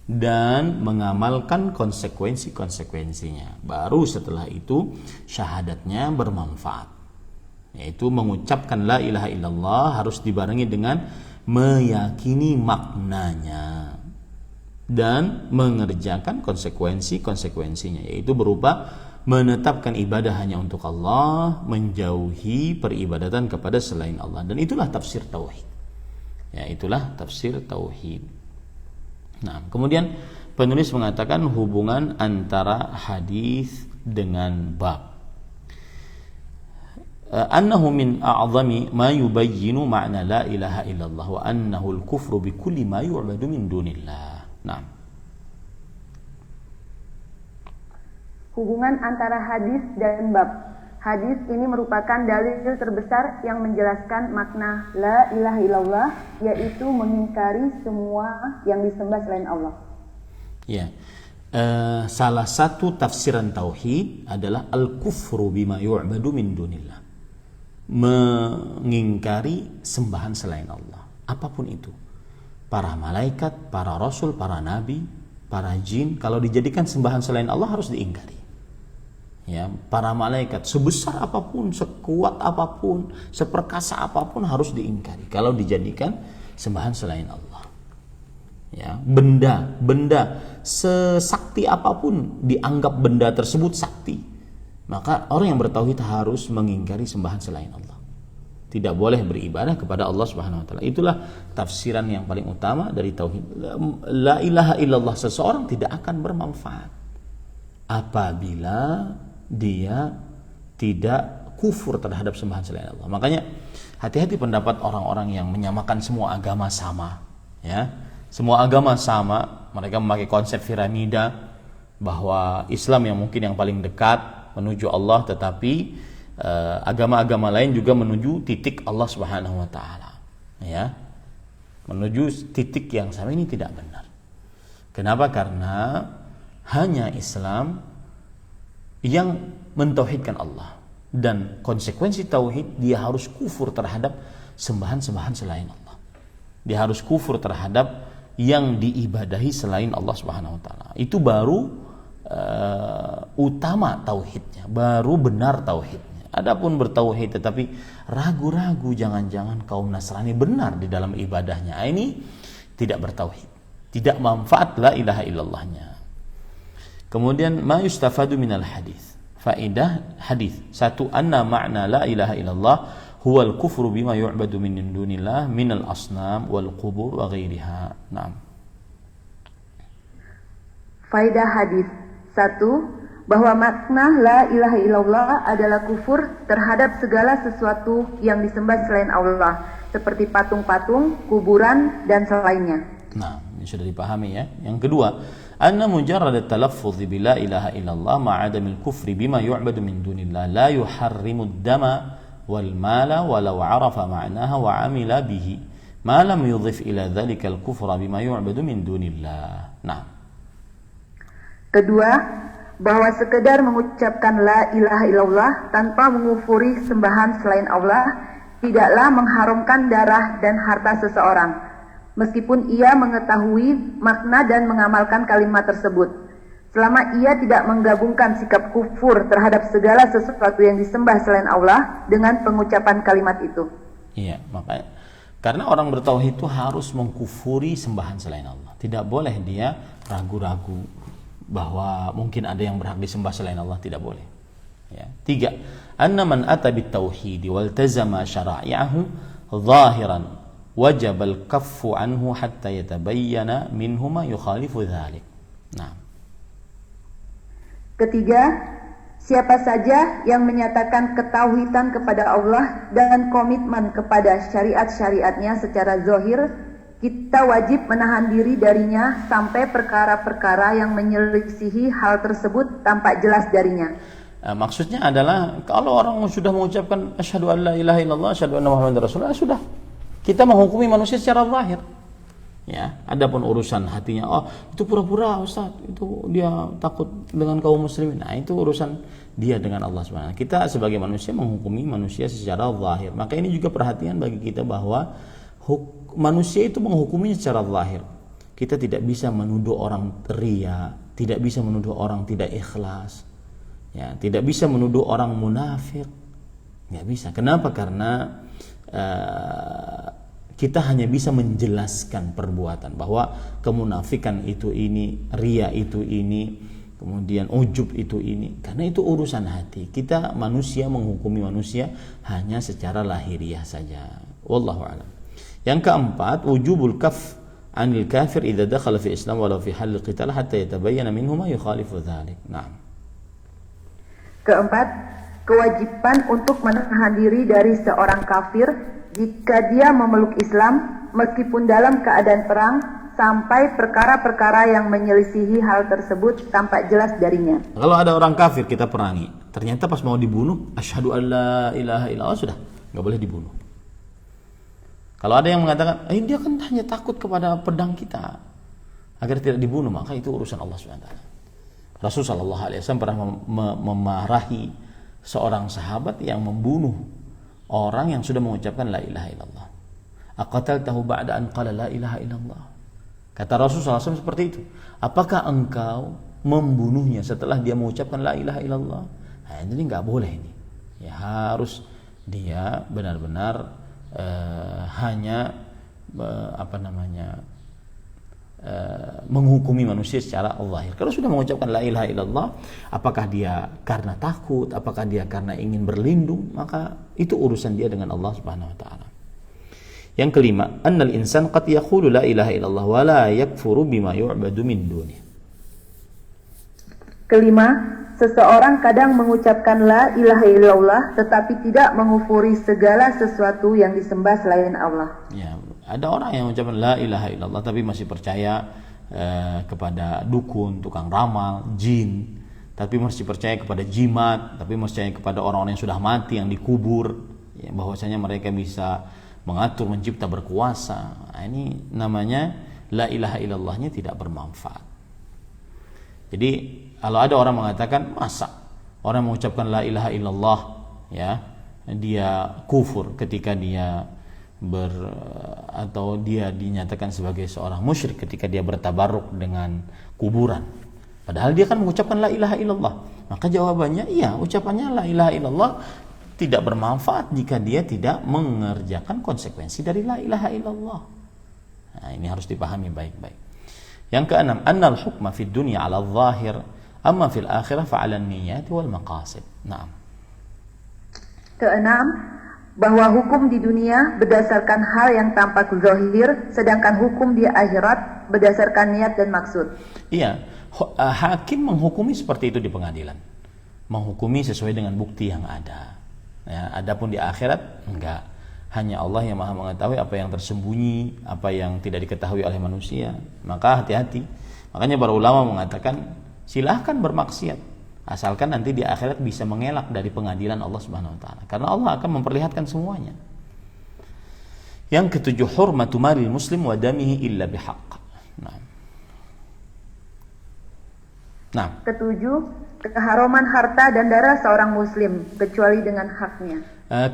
dan mengamalkan konsekuensinya. Baru setelah itu syahadatnya bermanfaat. Yaitu mengucapkan la ilaha illallah harus dibarengi dengan meyakini maknanya dan mengerjakan konsekuensinya, yaitu berupa menetapkan ibadah hanya untuk Allah, menjauhi peribadatan kepada selain Allah. Dan itulah tafsir tauhid. Ya, itulah tafsir tauhid. Nah, kemudian penulis mengatakan hubungan antara hadis dengan bab. Annahu min a'zami ma yubayyinu ma'na la ilaha illallah wa annahu al-kufru bi kulli ma yu'badu min dunillah. Nah. Hubungan antara hadis dan bab. Hadis ini merupakan dalil terbesar yang menjelaskan makna la ilaha illallah, yaitu mengingkari semua yang disembah selain Allah. Ya. Salah satu tafsiran tauhid adalah al-kufru bima yu'badu min dunillah. Mengingkari sembahan selain Allah, apapun itu, para malaikat, para rasul, para nabi, para jin, kalau dijadikan sembahan selain Allah harus diingkari. Ya, para malaikat sebesar apapun, sekuat apapun, seperkasa apapun harus diingkari kalau dijadikan sembahan selain Allah. Ya, benda sesakti apapun dianggap benda tersebut sakti. Maka orang yang bertauhid harus mengingkari sembahan selain Allah. Tidak boleh beribadah kepada Allah Subhanahu wa taala. Itulah tafsiran yang paling utama dari tauhid. La ilaha illallah, seseorang tidak akan bermanfaat apabila dia tidak kufur terhadap sembahan selain Allah. Makanya hati-hati pendapat orang-orang yang menyamakan semua agama sama, ya. Semua agama sama, mereka memakai konsep piramida bahwa Islam yang mungkin yang paling dekat menuju Allah, tetapi agama-agama lain juga menuju titik Allah Subhanahu wa taala. Ya. Menuju titik yang sama, ini tidak benar. Kenapa? Karena hanya Islam yang mentauhidkan Allah, dan konsekuensi tauhid dia harus kufur terhadap sembahan-sembahan selain Allah. Dia harus kufur terhadap yang diibadahi selain Allah Subhanahu wa taala. Itu baru utama tauhidnya, baru benar tauhidnya. Adapun bertauhid tetapi ragu-ragu, jangan-jangan kaum Nasrani benar di dalam ibadahnya, ini tidak bertauhid, tidak manfaat la ilaha illallahnya. Kemudian ma yustafadu minal hadis, faedah hadis. Satu, anna ma'na la ilaha illallah huwal kufru bima yu'badu min dunillah minal asnam wal qubur wa ghairiha. Naam. Faedah hadis. 1. Bahwa makna la ilaha illallah adalah kufur terhadap segala sesuatu yang disembah selain Allah, seperti patung-patung, kuburan, dan selainnya. Nah, ini sudah dipahami ya. Yang kedua, anna mujarrad at-talaffuz bi la ilaha illallah ma'adamil kufri bima yu'badu min dunillah la yuharrimu ad-dama wal mala walau 'arafa ma'naha wa 'amila bihi ma lam yudhif ila dhalika al-kufra bima yu'badu min dunillah. Nah. Kedua, bahwa sekedar mengucapkan la ilaha illallah tanpa mengufuri sembahan selain Allah tidaklah mengharamkan darah dan harta seseorang. meskipun ia mengetahui makna dan mengamalkan kalimat tersebut. Selama ia tidak menggabungkan sikap kufur terhadap segala sesuatu yang disembah selain Allah dengan pengucapan kalimat itu. Iya, makanya karena orang bertauhid itu harus mengkufuri sembahan selain Allah. Tidak boleh dia ragu-ragu bahwa mungkin ada yang berhak disembah selain Allah, tidak boleh. Ya. 3. Anna man ata bit-tauhid wal tazama syara'i'ahu zahiran wajib al-kaffu anhu hatta yatabayyana minhu ma yukhalifu dzalik. Nah. Ketiga, siapa saja yang menyatakan ketauhidan kepada Allah dan komitmen kepada syariat-syariatnya secara zahir, kita wajib menahan diri darinya sampai perkara-perkara yang menyelisihi hal tersebut tampak jelas darinya. Maksudnya adalah kalau orang sudah mengucapkan asyhadu an la ilaha illallah, asyhadu anna muhammadar rasulullah, sudah. Kita menghukumi manusia secara zahir. Ya, adapun urusan hatinya, oh itu pura-pura Ustaz, itu dia takut dengan kaum muslimin. Nah, itu urusan dia dengan Allah Subhanahu. Kita sebagai manusia menghukumi manusia secara zahir. Maka ini juga perhatian bagi kita bahwa manusia itu menghukuminya secara zahir. Kita tidak bisa menuduh orang ria, tidak bisa menuduh orang tidak ikhlas. Ya, tidak bisa menuduh orang munafik. Nggak bisa. Kenapa? Karena kita hanya bisa menjelaskan perbuatan bahwa kemunafikan itu ini, ria itu ini, kemudian ujub itu ini, karena itu urusan hati. Kita manusia menghukumi manusia hanya secara lahiriah saja. Wallahu a'lam. Yang keempat, wujubul kaf anil kafir idza dakhala fi Islam walau fi hal qital hatta yatabayyana minhu ma yukhalifu dzalik. Naam. Keempat, kewajiban untuk menahan diri dari seorang kafir jika dia memeluk Islam meskipun dalam keadaan perang sampai perkara-perkara yang menyelisihi hal tersebut tampak jelas darinya. Kalau ada orang kafir kita perangi, ternyata pas mau dibunuh asyhadu an la ilaha illallah, sudah nggak boleh dibunuh. Kalau ada yang mengatakan dia kan hanya takut kepada pedang kita agar tidak dibunuh, maka itu urusan Allah SWT. Rasul SAW pernah memarahi seorang sahabat yang membunuh orang yang sudah mengucapkan la ilaha illallah. Aqataltahu ba'da an qala la ilaha illallah. Kata Rasulullah SAW seperti itu. Apakah engkau membunuhnya setelah dia mengucapkan la ilaha illallah? Nah, ini nggak boleh ini. Ya, harus dia benar-benar hanya menghukumi manusia secara zahir. Kalau sudah mengucapkan la ilaha illallah, apakah dia karena takut, apakah dia karena ingin berlindung, maka itu urusan dia dengan Allah Subhanahu wa taala. Yang kelima, annal insan qad yaqulu la ilaha illallah wa la yakfuru bima yu'badu min dunih. Kelima, seseorang kadang mengucapkan la ilaha illallah tetapi tidak mengufuri segala sesuatu yang disembah selain Allah. Ya, ada orang yang mengucapkan la ilaha illallah tapi masih percaya kepada dukun, tukang ramal, jin, tapi masih percaya kepada jimat, tapi masih percaya kepada orang-orang yang sudah mati, yang dikubur, ya, bahwasanya mereka bisa mengatur, mencipta, berkuasa. Nah, ini namanya la ilaha illallahnya tidak bermanfaat. Jadi kalau ada orang mengatakan, masa orang mengucapkan la ilaha illallah, ya, dia kufur ketika dia atau dia dinyatakan sebagai seorang musyrik ketika dia bertabaruk dengan kuburan, padahal dia kan mengucapkan la ilaha illallah. Maka jawabannya iya, ucapannya la ilaha illallah tidak bermanfaat jika dia tidak mengerjakan konsekuensi dari la ilaha illallah. Nah, ini harus dipahami baik-baik. Yang keenam, annal hukma fid dunya 'ala adh-dhahir amma fil akhirah fa'ala an-niyyat wal maqasid. Naam. Keenam, bahwa hukum di dunia berdasarkan hal yang tampak zahir, sedangkan hukum di akhirat berdasarkan niat dan maksud. Iya, hakim menghukumi seperti itu di pengadilan, menghukumi sesuai dengan bukti yang ada. Ya, adapun di akhirat enggak, hanya Allah yang Maha mengetahui apa yang tersembunyi, apa yang tidak diketahui oleh manusia. Maka hati-hati. Makanya para ulama mengatakan silahkan bermaksiat, asalkan nanti di akhirat bisa mengelak dari pengadilan Allah Subhanahu wa taala, karena Allah akan memperlihatkan semuanya. Yang ketujuh, hurmatu malil muslim wa damihi illa bihaq. Nah. Ketujuh, keharuman harta dan darah seorang muslim kecuali dengan haknya.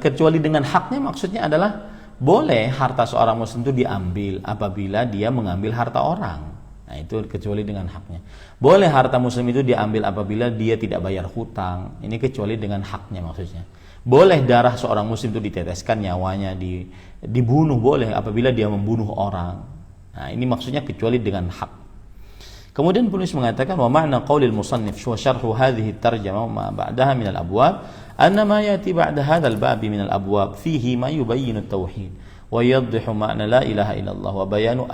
Kecuali dengan haknya maksudnya adalah boleh harta seorang muslim itu diambil apabila dia mengambil harta orang. Nah, itu kecuali dengan haknya. Boleh harta muslim itu diambil apabila dia tidak bayar hutang. Ini kecuali dengan haknya maksudnya. Boleh darah seorang muslim itu diteteskan, nyawanya dibunuh, boleh apabila dia membunuh orang. Nah, ini maksudnya kecuali dengan hak. Kemudian penulis mengatakan wa ma'na qaulil musannif wa syarhu hadhihi tarjamah ma ba'daha min al-abwab anna ma yati ba'da hadha al-bab min al-abwab fihi ma yubayyinu at-tauhid wa yadhihu ma'na la ilaha illallah wa bayanu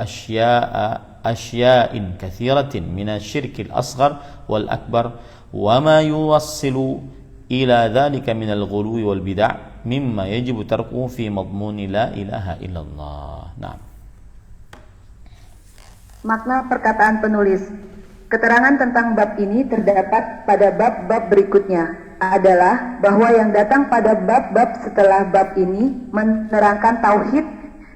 asya'in katsiratin min asy-syirki al-asghar wal akbar wa ma yuwassilu ila dhalika min al-ghuluwi wal bid'ah mimma yajibu tarkuhu fi madmuni la ilaha illallah. Nah, makna perkataan penulis. Keterangan tentang bab ini terdapat pada bab-bab berikutnya adalah bahwa yang datang pada bab-bab setelah bab ini menerangkan tauhid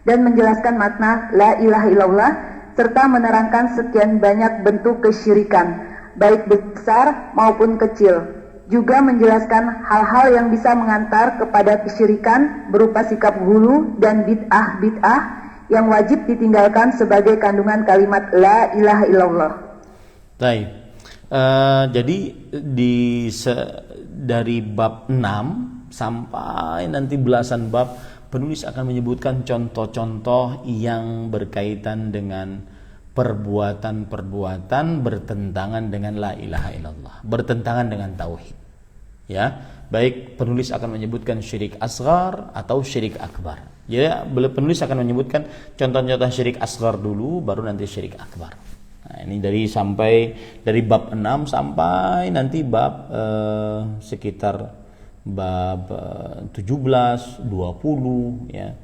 dan menjelaskan makna la ilaha illallah serta menerangkan sekian banyak bentuk kesyirikan baik besar maupun kecil. Juga menjelaskan hal-hal yang bisa mengantar kepada kesyirikan berupa sikap hulu dan bid'ah yang wajib ditinggalkan sebagai kandungan kalimat la ilaha illallah. Baik. Jadi dari bab 6 sampai nanti belasan bab, penulis akan menyebutkan contoh-contoh yang berkaitan dengan perbuatan-perbuatan bertentangan dengan la ilaha illallah, bertentangan dengan tauhid. Ya, baik penulis akan menyebutkan syirik asghar atau syirik akbar. Jadi penulis akan menyebutkan contoh-contoh syirik asghar dulu, baru nanti syirik akbar. Nah, ini dari bab 6 sampai nanti bab sekitar bab 17, 20 ya.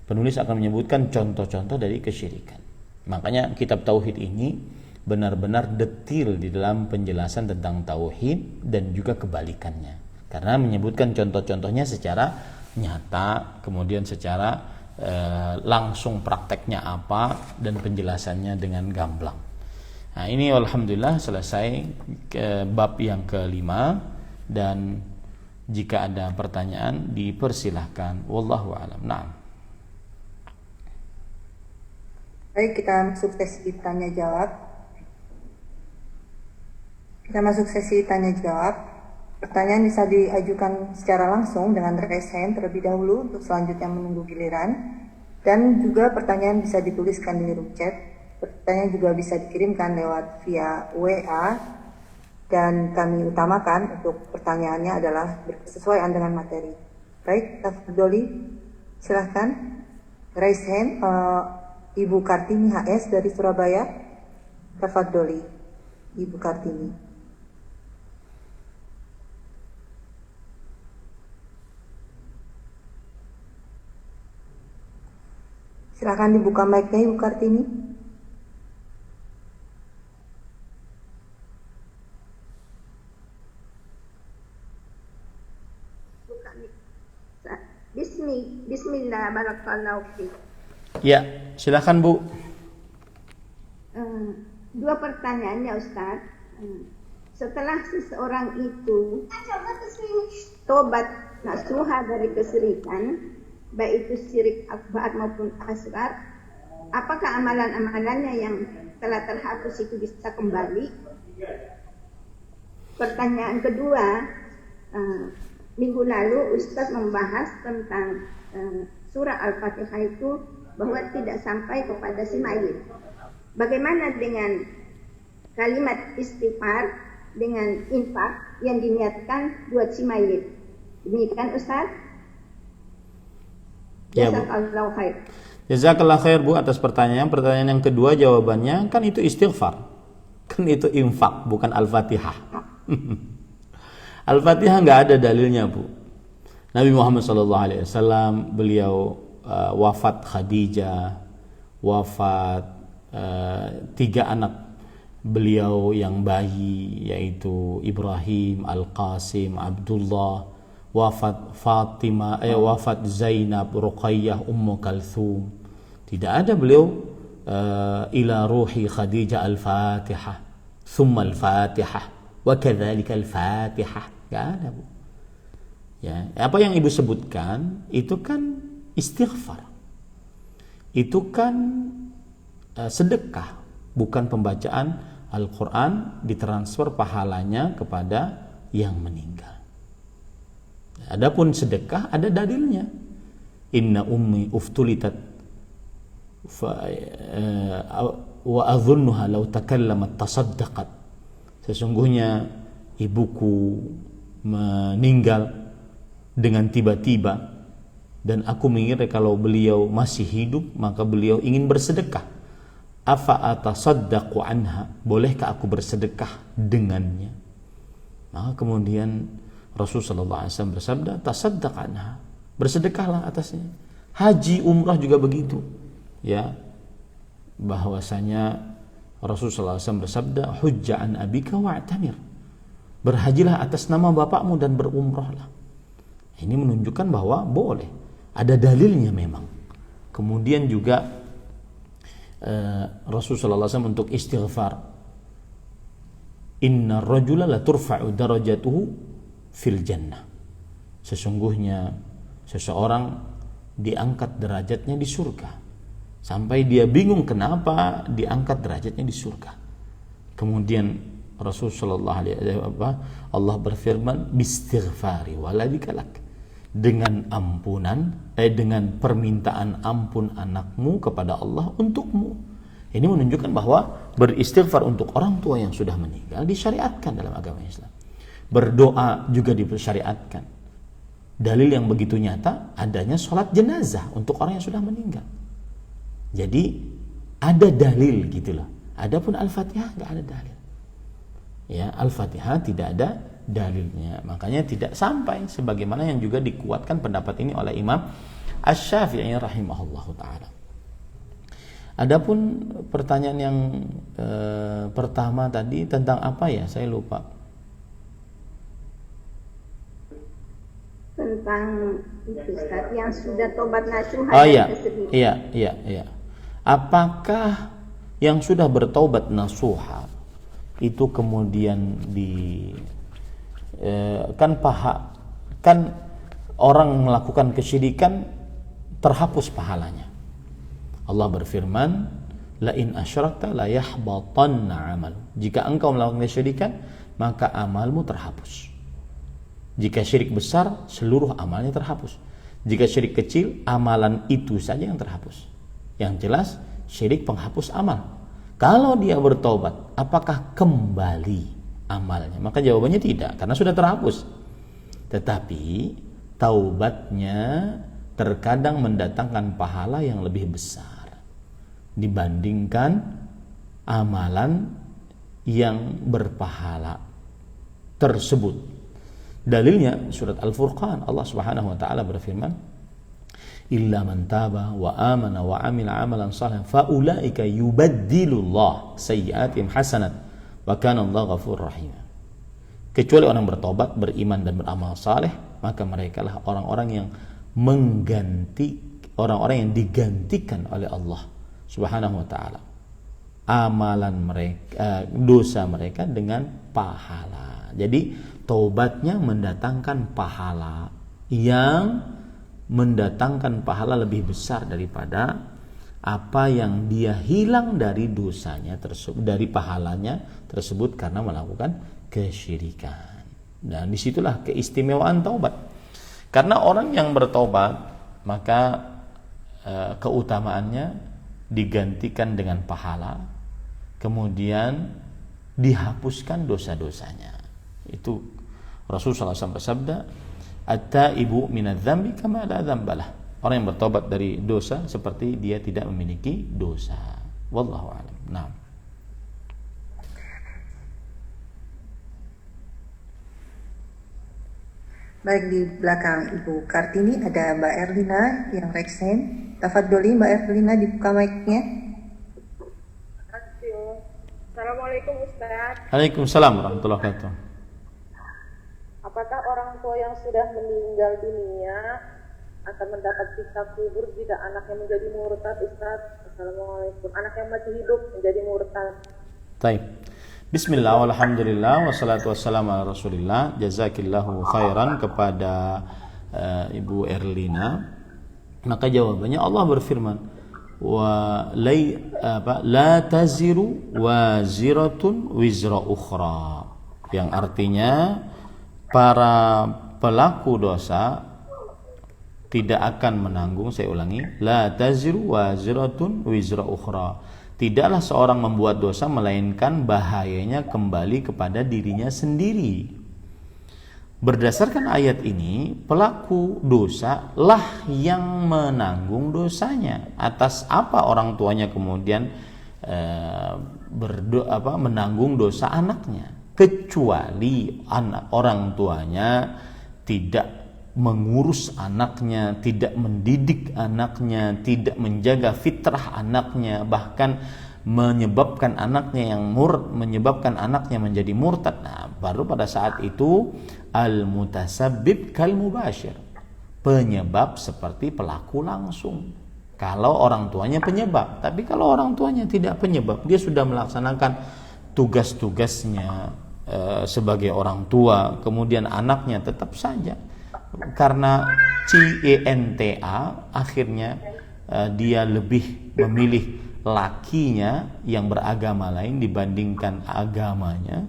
Penulis akan menyebutkan contoh-contoh dari kesyirikan. Makanya kitab tauhid ini benar-benar detil di dalam penjelasan tentang tauhid dan juga kebalikannya. Karena menyebutkan contoh-contohnya secara nyata, kemudian secara langsung prakteknya apa dan penjelasannya dengan gamblang. Nah, ini alhamdulillah selesai bab yang kelima, dan jika ada pertanyaan dipersilahkan. Wallahu a'lam. Nah. Baik, kita masuk sesi tanya jawab. Pertanyaan bisa diajukan secara langsung dengan raise hand terlebih dahulu untuk selanjutnya menunggu giliran, dan juga pertanyaan bisa dituliskan di room chat. Pertanyaan juga bisa dikirimkan lewat via WA, dan kami utamakan untuk pertanyaannya adalah berkesesuaian dengan materi. Baik, Tafadholi, silahkan raise hand. Ibu Kartini HS dari Surabaya, Tafadholi, Ibu Kartini. Silakan dibuka mic-nya, Ibu Kartini. Bismillah, barakallahu fiik. Ya, silakan Bu. Dua pertanyaannya Ustaz. Setelah seseorang itu tobat nasuha dari kesyirikan, baik itu syirik akbar maupun asghar, apakah amalan-amalannya yang telah terhapus itu bisa kembali? Pertanyaan kedua, minggu lalu Ustaz membahas tentang surah Al-Fatihah itu bahwa tidak sampai kepada si mayit. Bagaimana dengan kalimat istighfar dengan infak yang diniatkan buat si mayit? Demikian Ustaz. Ya, Bu. Jazakallahu khair. Jazakallah khair Bu atas pertanyaan. Pertanyaan yang kedua jawabannya kan itu istighfar. Kan itu infak, bukan Al-Fatihah. Al-Fatihah enggak ada dalilnya, Bu. Nabi Muhammad SAW beliau wafat Khadijah, wafat 3 anak beliau yang bayi, yaitu Ibrahim, Al-Qasim, Abdullah, wafat Fatimah, wafat Zainab, Ruqayyah, Ummu Kalthum. Tidak ada beliau ila ruhi Khadijah al-Fatihah, thumma al-Fatihah, wa kadzalika al-Fatihah. Enggak ada, Bu. Ya, apa yang Ibu sebutkan itu kan istighfar. itu kan sedekah, bukan pembacaan Al-Quran ditransfer pahalanya kepada yang meninggal. Adapun sedekah ada dalilnya. Inna ummi uftulitat wa adhunnuha law takallamat tasaddaqat. Sesungguhnya ibuku meninggal dengan tiba-tiba dan aku mengira kalau beliau masih hidup maka beliau ingin bersedekah. Afa atasaddaqu anha, bolehkah aku bersedekah dengannya? Maka kemudian Rasulullah SAW bersabda, tasaddaq anha, bersedekahlah atasnya. Haji umrah juga begitu, ya, bahwasanya Rasulullah SAW bersabda, hujja an abika wa'tamir, berhajilah atas nama bapakmu dan berumrahlah. Ini menunjukkan bahwa boleh, ada dalilnya memang. Kemudian juga Rasulullah SAW untuk istighfar, inna rajula la turfa'u darajatuhu fil jannah, sesungguhnya seseorang diangkat derajatnya di surga, sampai dia bingung kenapa diangkat derajatnya di surga. Kemudian Rasulullah Allah berfirman, bistighfari waladikalak, dengan ampunan dengan permintaan ampun anakmu kepada Allah untukmu. Ini menunjukkan bahwa beristighfar untuk orang tua yang sudah meninggal disyariatkan dalam agama Islam. Berdoa juga disyariatkan. Dalil yang begitu nyata adanya sholat jenazah untuk orang yang sudah meninggal. Jadi ada dalil gitu loh. Adapun Al-Fatihah nggak ada dalil. Ya, Al-Fatihah tidak ada dalilnya, makanya tidak sampai, sebagaimana yang juga dikuatkan pendapat ini oleh Imam Asy-Syafi'i rahimahullahu taala. Adapun pertanyaan yang pertama tadi tentang apa ya, saya lupa. Tentang itu Ustaz, yang sudah tobat nasuha dan kesedihan. Iya. Apakah yang sudah bertaubat nasuha itu kemudian kan orang melakukan kesyirikan terhapus pahalanya. Allah berfirman, la in asyrakta la yahbatanna amal. Jika engkau melakukan kesyirikan, maka amalmu terhapus. Jika syirik besar, seluruh amalnya terhapus. Jika syirik kecil, amalan itu saja yang terhapus. Yang jelas, syirik penghapus amal. Kalau dia bertobat, apakah kembali amalnya? Maka jawabannya tidak, karena sudah terhapus. Tetapi taubatnya terkadang mendatangkan pahala yang lebih besar dibandingkan amalan yang berpahala tersebut. Dalilnya surat Al-Furqan, Allah Subhanahu wa taala berfirman, illa man taba wa amana wa amila amalan salihan fa ulaika yubaddilullah sayyi'atihim hasanat wa kana Allahu ghafurur rahim. Kecuali orang bertobat, beriman dan beramal saleh, maka merekalah orang-orang yang orang-orang yang digantikan oleh Allah Subhanahu wa taala amalan mereka, dosa mereka dengan pahala. Jadi taubatnya mendatangkan pahala yang mendatangkan pahala lebih besar daripada apa yang dia hilang dari dosanya tersebut, dari pahalanya tersebut karena melakukan kesyirikan. Dan disitulah keistimewaan taubat. Karena orang yang bertaubat, maka keutamaannya digantikan dengan pahala, kemudian dihapuskan dosa-dosanya. Itu Rasulullah SAW bersabda, at-taibu minadz-dzambi kama la dzambalah. Orang yang bertobat dari dosa seperti dia tidak memiliki dosa. Wallahu a'lam. Naam. Baik, di belakang Ibu Kartini ada Mbak Erlina yang reksen. Tafadholi Mbak Erlina, dibuka mic-nya. Assalamualaikum Ustaz. Waalaikumsalam warahmatullahi wabarakatuh. Apakah orang tua yang sudah meninggal dunia akan mendapat siksa kubur jika anaknya menjadi murtad, Ustaz? Assalamualaikum. Anak yang masih hidup menjadi murtad. Baik. Bismillah, walhamdulillah, wassalatu wassalamu ala rasulillah. Jazakillahu khairan kepada Ibu Erlina. Maka jawabannya Allah berfirman, la taziru waziratun wizra ukhra, yang artinya para pelaku dosa tidak akan menanggung, saya ulangi, la taziru waziratun wizra ukhra, tidaklah seorang membuat dosa melainkan bahayanya kembali kepada dirinya sendiri. Berdasarkan ayat ini, pelaku dosa lah yang menanggung dosanya. Atas apa orang tuanya kemudian menanggung dosa anaknya, kecuali orang tuanya tidak mengurus anaknya, tidak mendidik anaknya, tidak menjaga fitrah anaknya, bahkan menyebabkan anaknya menjadi murtad. Nah, baru pada saat itu al-mutasabbib kal mubashir, penyebab seperti pelaku langsung. Kalau orang tuanya penyebab, tapi kalau orang tuanya tidak penyebab, dia sudah melaksanakan tugas-tugasnya sebagai orang tua, kemudian anaknya tetap saja karena CENTA akhirnya dia lebih memilih lakinya yang beragama lain dibandingkan agamanya,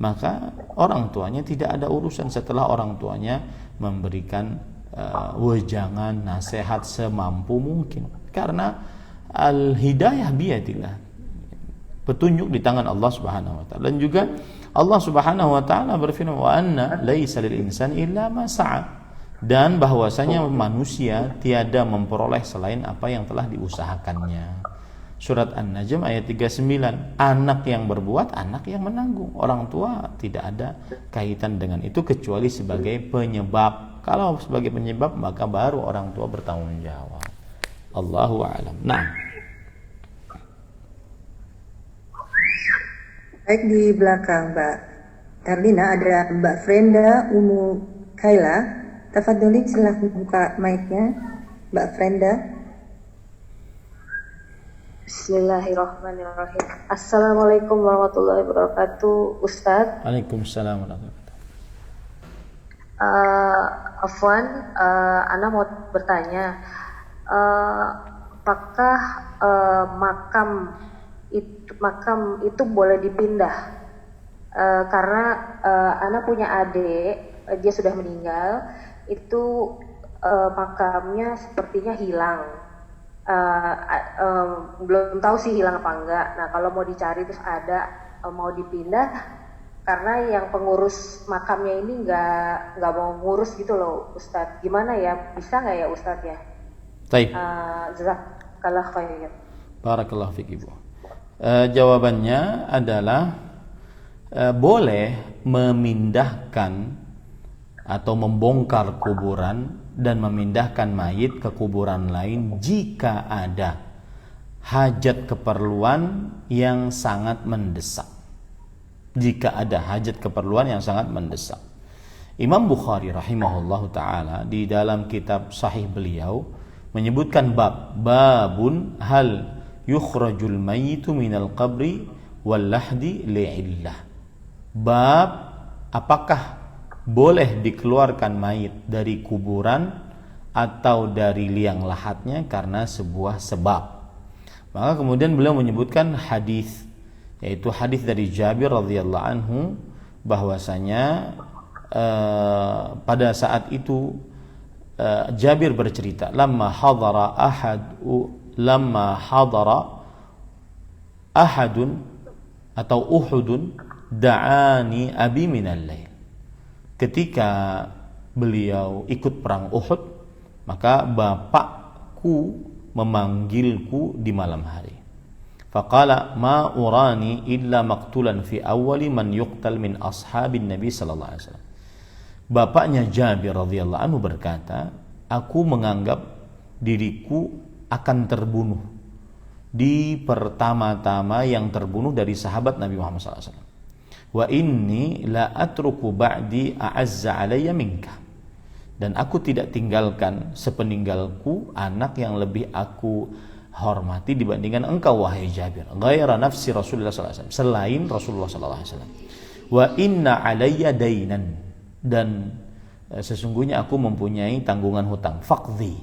maka orang tuanya tidak ada urusan setelah orang tuanya memberikan wejangan, nasihat semampu mungkin, karena al-hidayah biyadillah, petunjuk di tangan Allah Subhanahu wa taala. Dan juga Allah Subhanahu wa taala berfirman, wa anna laisa lil insani illa ma sa'a, dan bahwasanya manusia tiada memperoleh selain apa yang telah diusahakannya. Surat An-Najm ayat 39. Anak yang berbuat, anak yang menanggung. Orang tua tidak ada kaitan dengan itu kecuali sebagai penyebab. Kalau sebagai penyebab, maka baru orang tua bertanggung jawab. Allahu a'lam. Nah, Baik, di belakang Mbak Erlina ada Mbak Frenda Umu Kaila. Tafadholi, silahkan buka mic-nya Mbak Frenda. Bismillahirrahmanirrahim. Assalamualaikum warahmatullahi wabarakatuh, Ustadz. Waalaikumsalam warahmatullahi wabarakatuh. Afwan, Ana mau bertanya, apakah makam itu boleh dipindah? Karena Ana punya adik, dia sudah meninggal, itu makamnya sepertinya hilang. Belum tahu sih hilang apa enggak. Nah, kalau mau dicari terus ada mau dipindah, karena yang pengurus makamnya ini nggak mau ngurus gitu loh, Ustadz. Gimana ya, bisa nggak ya Ustadz ya? Baik. Jazakallah khair. Barakallahu fiik, Ibu. Jawabannya adalah boleh memindahkan atau membongkar kuburan dan memindahkan mayit ke kuburan lain jika ada hajat keperluan yang sangat mendesak. Jika ada hajat keperluan yang sangat mendesak. Imam Bukhari rahimahullahu taala di dalam kitab sahih beliau menyebutkan babun hal yukhrajul mayyitu minal qabri wal lahdi li'illah. Bab apakah boleh dikeluarkan mayit dari kuburan atau dari liang lahatnya karena sebuah sebab. Maka kemudian beliau menyebutkan hadis, yaitu hadis dari Jabir radhiyallahu anhu, bahwasanya pada saat itu Jabir bercerita, lamma hadara ahadun atau Uhudun da'ani abi minal lail. Ketika beliau ikut perang Uhud, maka bapakku memanggilku di malam hari. Faqala ma urani illa maqtulan fi awwali man yuqtal min ashabin Nabi sallallahu alaihi wasallam. Bapaknya Jabir radhiyallahu anhu berkata, aku menganggap diriku akan terbunuh di pertama-tama yang terbunuh dari sahabat Nabi Muhammad sallallahu alaihi wasallam. Wa inni la atruku ba'di a'azza alayya minka, dan aku tidak tinggalkan sepeninggalku anak yang lebih aku hormati dibandingkan engkau wahai Jabir, ghaira nafsi Rasulullah sallallahu alaihi wasallam, selain Rasulullah sallallahu alaihi wasallam. Wa inna alayya dainan, dan sesungguhnya aku mempunyai tanggungan hutang, faqdi,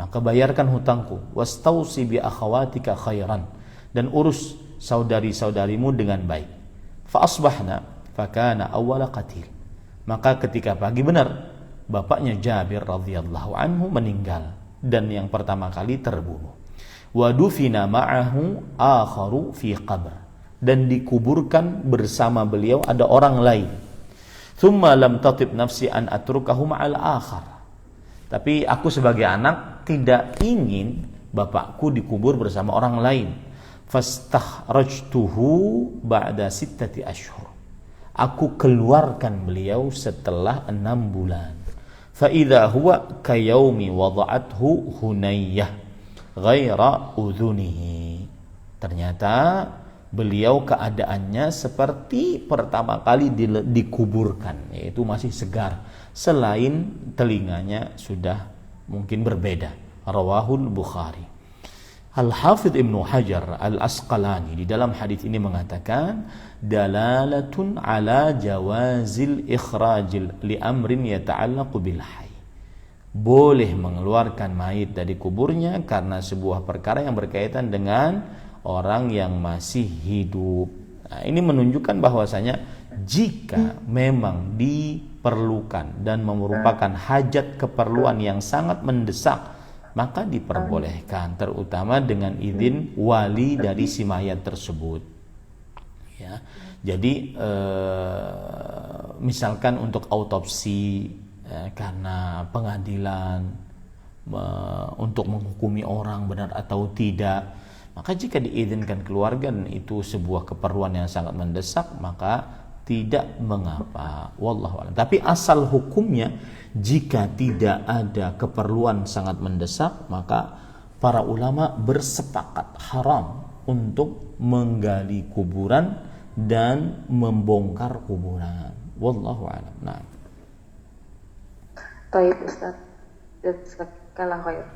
maka bayarkan hutangku. Wastausi bi akhawatika khairan, dan urus saudari-saudarimu dengan baik. Fa asbahna fakana awwala qatil, maka ketika pagi benar bapaknya Jabir radhiyallahu anhu meninggal dan yang pertama kali terbunuh. Wa dufina ma'ahu akharu fi qabr, dan dikuburkan bersama beliau ada orang lain. Thumma lam tatib nafsi an atrukahu ma'al akhar, tapi aku sebagai anak tidak ingin bapakku dikubur bersama orang lain. Fastakhrajtuhu ba'da 6 ashhur, aku keluarkan beliau setelah 6 bulan. Fa idza huwa kayaumi wada'athu Hunayyah ghaira udhunihi, ternyata beliau keadaannya seperti pertama kali dikuburkan, yaitu masih segar, selain telinganya sudah mungkin berbeda. Rawahul Bukhari. Al-Hafidh Ibnu Hajar Al-Asqalani di dalam hadis ini mengatakan dalalatun ala jawazil ikhrajil li amrin yata'allaqu bil hayy, boleh mengeluarkan mayit dari kuburnya karena sebuah perkara yang berkaitan dengan orang yang masih hidup. Nah, ini menunjukkan bahwasanya jika memang diperlukan dan merupakan hajat keperluan yang sangat mendesak, maka diperbolehkan, terutama dengan izin wali dari si mayat tersebut. Ya, jadi misalkan untuk autopsi, karena pengadilan untuk menghukumi orang benar atau tidak, maka jika diizinkan keluarga dan itu sebuah keperluan yang sangat mendesak, maka tidak mengapa. Wallahu a'lam. Tapi asal hukumnya, jika tidak ada keperluan sangat mendesak, maka para ulama bersepakat haram untuk menggali kuburan dan membongkar kuburan. Wallahu a'lam. Nah. Baik Ustaz, jazakallahu khair.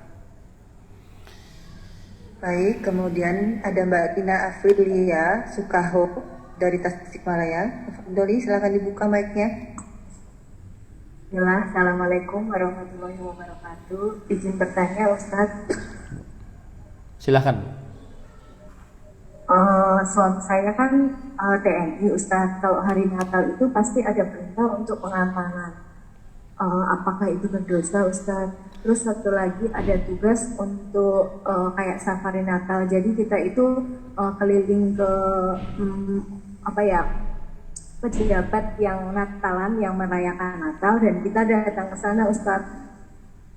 Baik, kemudian ada Mbak Tina Afrilia Sukaho dari Tasikmalaya. Doli, silakan dibuka mic-nya. Assalamualaikum warahmatullahi wabarakatuh. Izin bertanya Ustaz. Silakan. Suami saya kan TNI Ustaz. Kalau hari Natal itu pasti ada perintah untuk pengamanan. Apakah itu berdosa Ustaz? Terus satu lagi ada tugas untuk kayak safari Natal. Jadi kita itu keliling ke pejabat yang Natalan, yang merayakan Natal, dan kita datang ke sana Ustadz.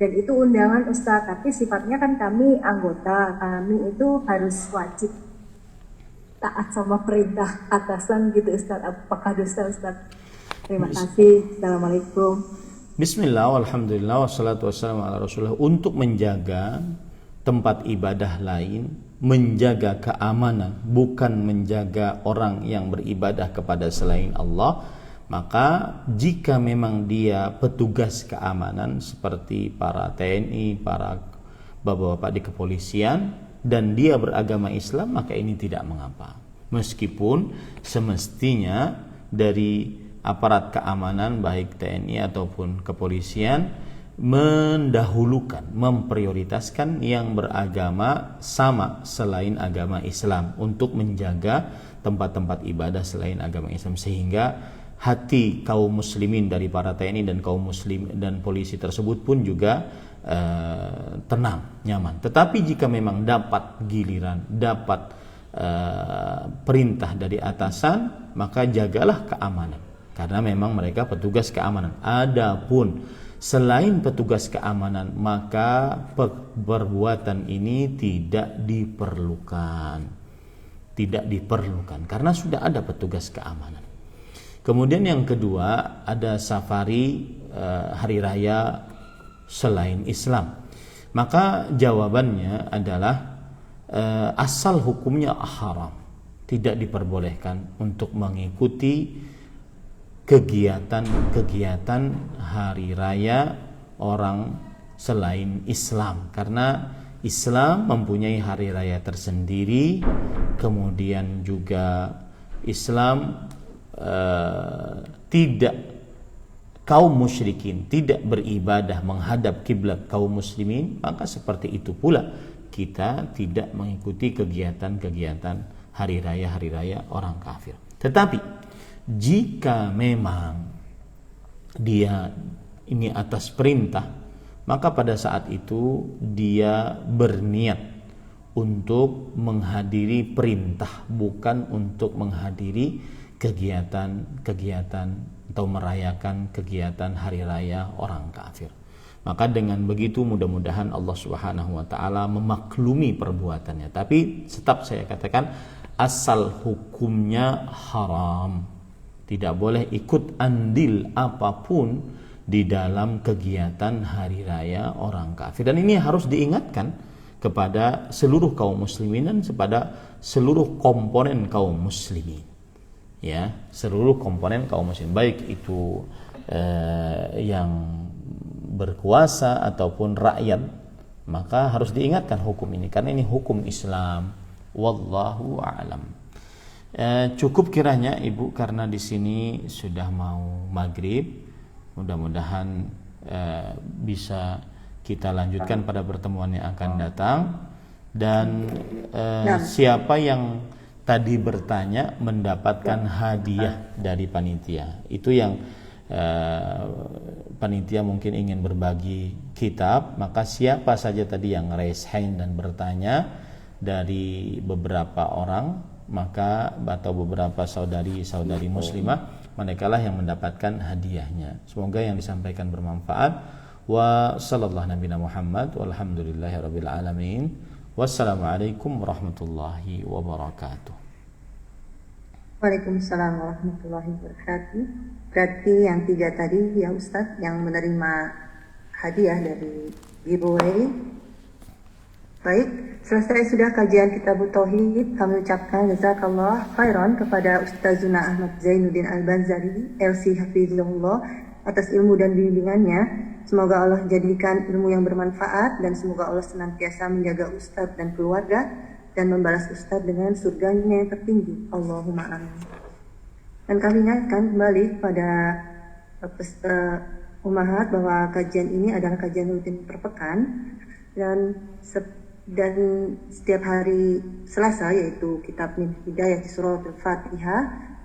Dan itu undangan Ustadz, tapi sifatnya kan kami anggota, kami itu harus wajib taat sama perintah atasan gitu Ustadz. Apakah dosa Ustadz? Terima kasih. Assalamualaikum. Bismillah, alhamdulillah, wassalatu wassalamu ala rasulullah. Untuk menjaga tempat ibadah lain, menjaga keamanan, bukan menjaga orang yang beribadah kepada selain Allah, maka jika memang dia petugas keamanan seperti para TNI, para bapak-bapak di kepolisian, dan dia beragama Islam, maka ini tidak mengapa. Meskipun semestinya dari aparat keamanan baik TNI ataupun kepolisian mendahulukan, memprioritaskan yang beragama sama selain agama Islam untuk menjaga tempat-tempat ibadah selain agama Islam, sehingga hati kaum muslimin dari para TNI dan kaum muslim dan polisi tersebut pun juga tenang, nyaman. Tetapi jika memang dapat giliran, dapat perintah dari atasan, maka jagalah keamanan, karena memang mereka petugas keamanan. Adapun selain petugas keamanan, maka perbuatan ini tidak diperlukan. Tidak diperlukan karena sudah ada petugas keamanan. Kemudian yang kedua, ada safari hari raya selain Islam. Maka jawabannya adalah asal hukumnya haram. Tidak diperbolehkan untuk mengikuti kegiatan-kegiatan hari raya orang selain Islam, karena Islam mempunyai hari raya tersendiri. Kemudian juga Islam tidak kaum musyrikin tidak beribadah menghadap kiblat kaum muslimin, maka seperti itu pula kita tidak mengikuti kegiatan-kegiatan hari raya orang kafir. Tetapi jika memang dia ini atas perintah, maka pada saat itu dia berniat untuk menghadiri perintah, bukan untuk menghadiri kegiatan-kegiatan atau merayakan kegiatan hari raya orang kafir. Maka dengan begitu mudah-mudahan Allah Subhanahu wa taala memaklumi perbuatannya. Tapi tetap saya katakan asal hukumnya haram. Tidak boleh ikut andil apapun di dalam kegiatan hari raya orang kafir. Dan ini harus diingatkan kepada seluruh kaum muslimin dan kepada seluruh komponen kaum muslimin. Ya, seluruh komponen kaum muslimin, baik itu yang berkuasa ataupun rakyat, maka harus diingatkan hukum ini karena ini hukum Islam. Wallahu a'lam. Cukup kiranya Ibu, karena di sini sudah mau maghrib. Mudah-mudahan bisa kita lanjutkan pada pertemuan yang akan datang. Dan siapa yang tadi bertanya mendapatkan hadiah dari panitia, itu yang panitia mungkin ingin berbagi kitab, maka siapa saja tadi yang raise hand dan bertanya dari beberapa orang, maka atau beberapa saudari-saudari muslimah, merekalah yang mendapatkan hadiahnya. Semoga yang disampaikan bermanfaat. Wa sallallahu nabiyana Muhammad walhamdulillahirabbil alamin. Wassalamualaikum warahmatullahi wabarakatuh. Waalaikumsalam warahmatullahi wabarakatuh. Berarti yang 3 tadi ya Ustadz yang menerima hadiah dari giveaway. Baik, selesai sudah kajian Kitab Tauhid. Kami ucapkan jazakallah khairan kepada Ustazuna Ahmad Zainuddin Al-Banzari, LC Hafizahullah, atas ilmu dan bimbingannya. Semoga Allah jadikan ilmu yang bermanfaat dan semoga Allah senantiasa menjaga Ustadz dan keluarga dan membalas Ustadz dengan surganya yang tertinggi. Allahumma amin. Dan kami ingatkan kembali pada umahat bahwa kajian ini adalah kajian rutin per pekan dan setiap hari Selasa, yaitu kitab Min Hidayah Surah Al-Fatihah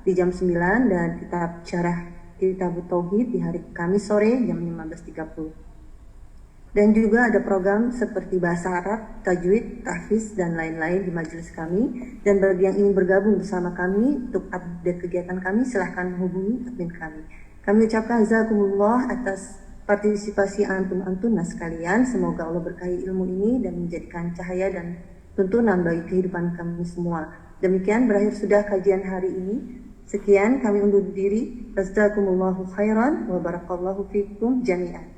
di jam 9 dan kitab Syarah Kitab Tauhid di hari Kamis sore jam 15.30. Dan juga ada program seperti bahasa Arab, tajwid, tahfiz dan lain-lain di majelis kami. Dan bagi yang ingin bergabung bersama kami untuk update kegiatan kami, silahkan hubungi admin kami. Kami ucapkan jazakumullah atas partisipasi antum-antunah sekalian. Semoga Allah berkahi ilmu ini dan menjadikan cahaya dan tuntunan bagi kehidupan kami semua. Demikian berakhir sudah kajian hari ini. Sekian kami undur diri. Jazakumullahu khairan wa barakallahu fikum jami'an.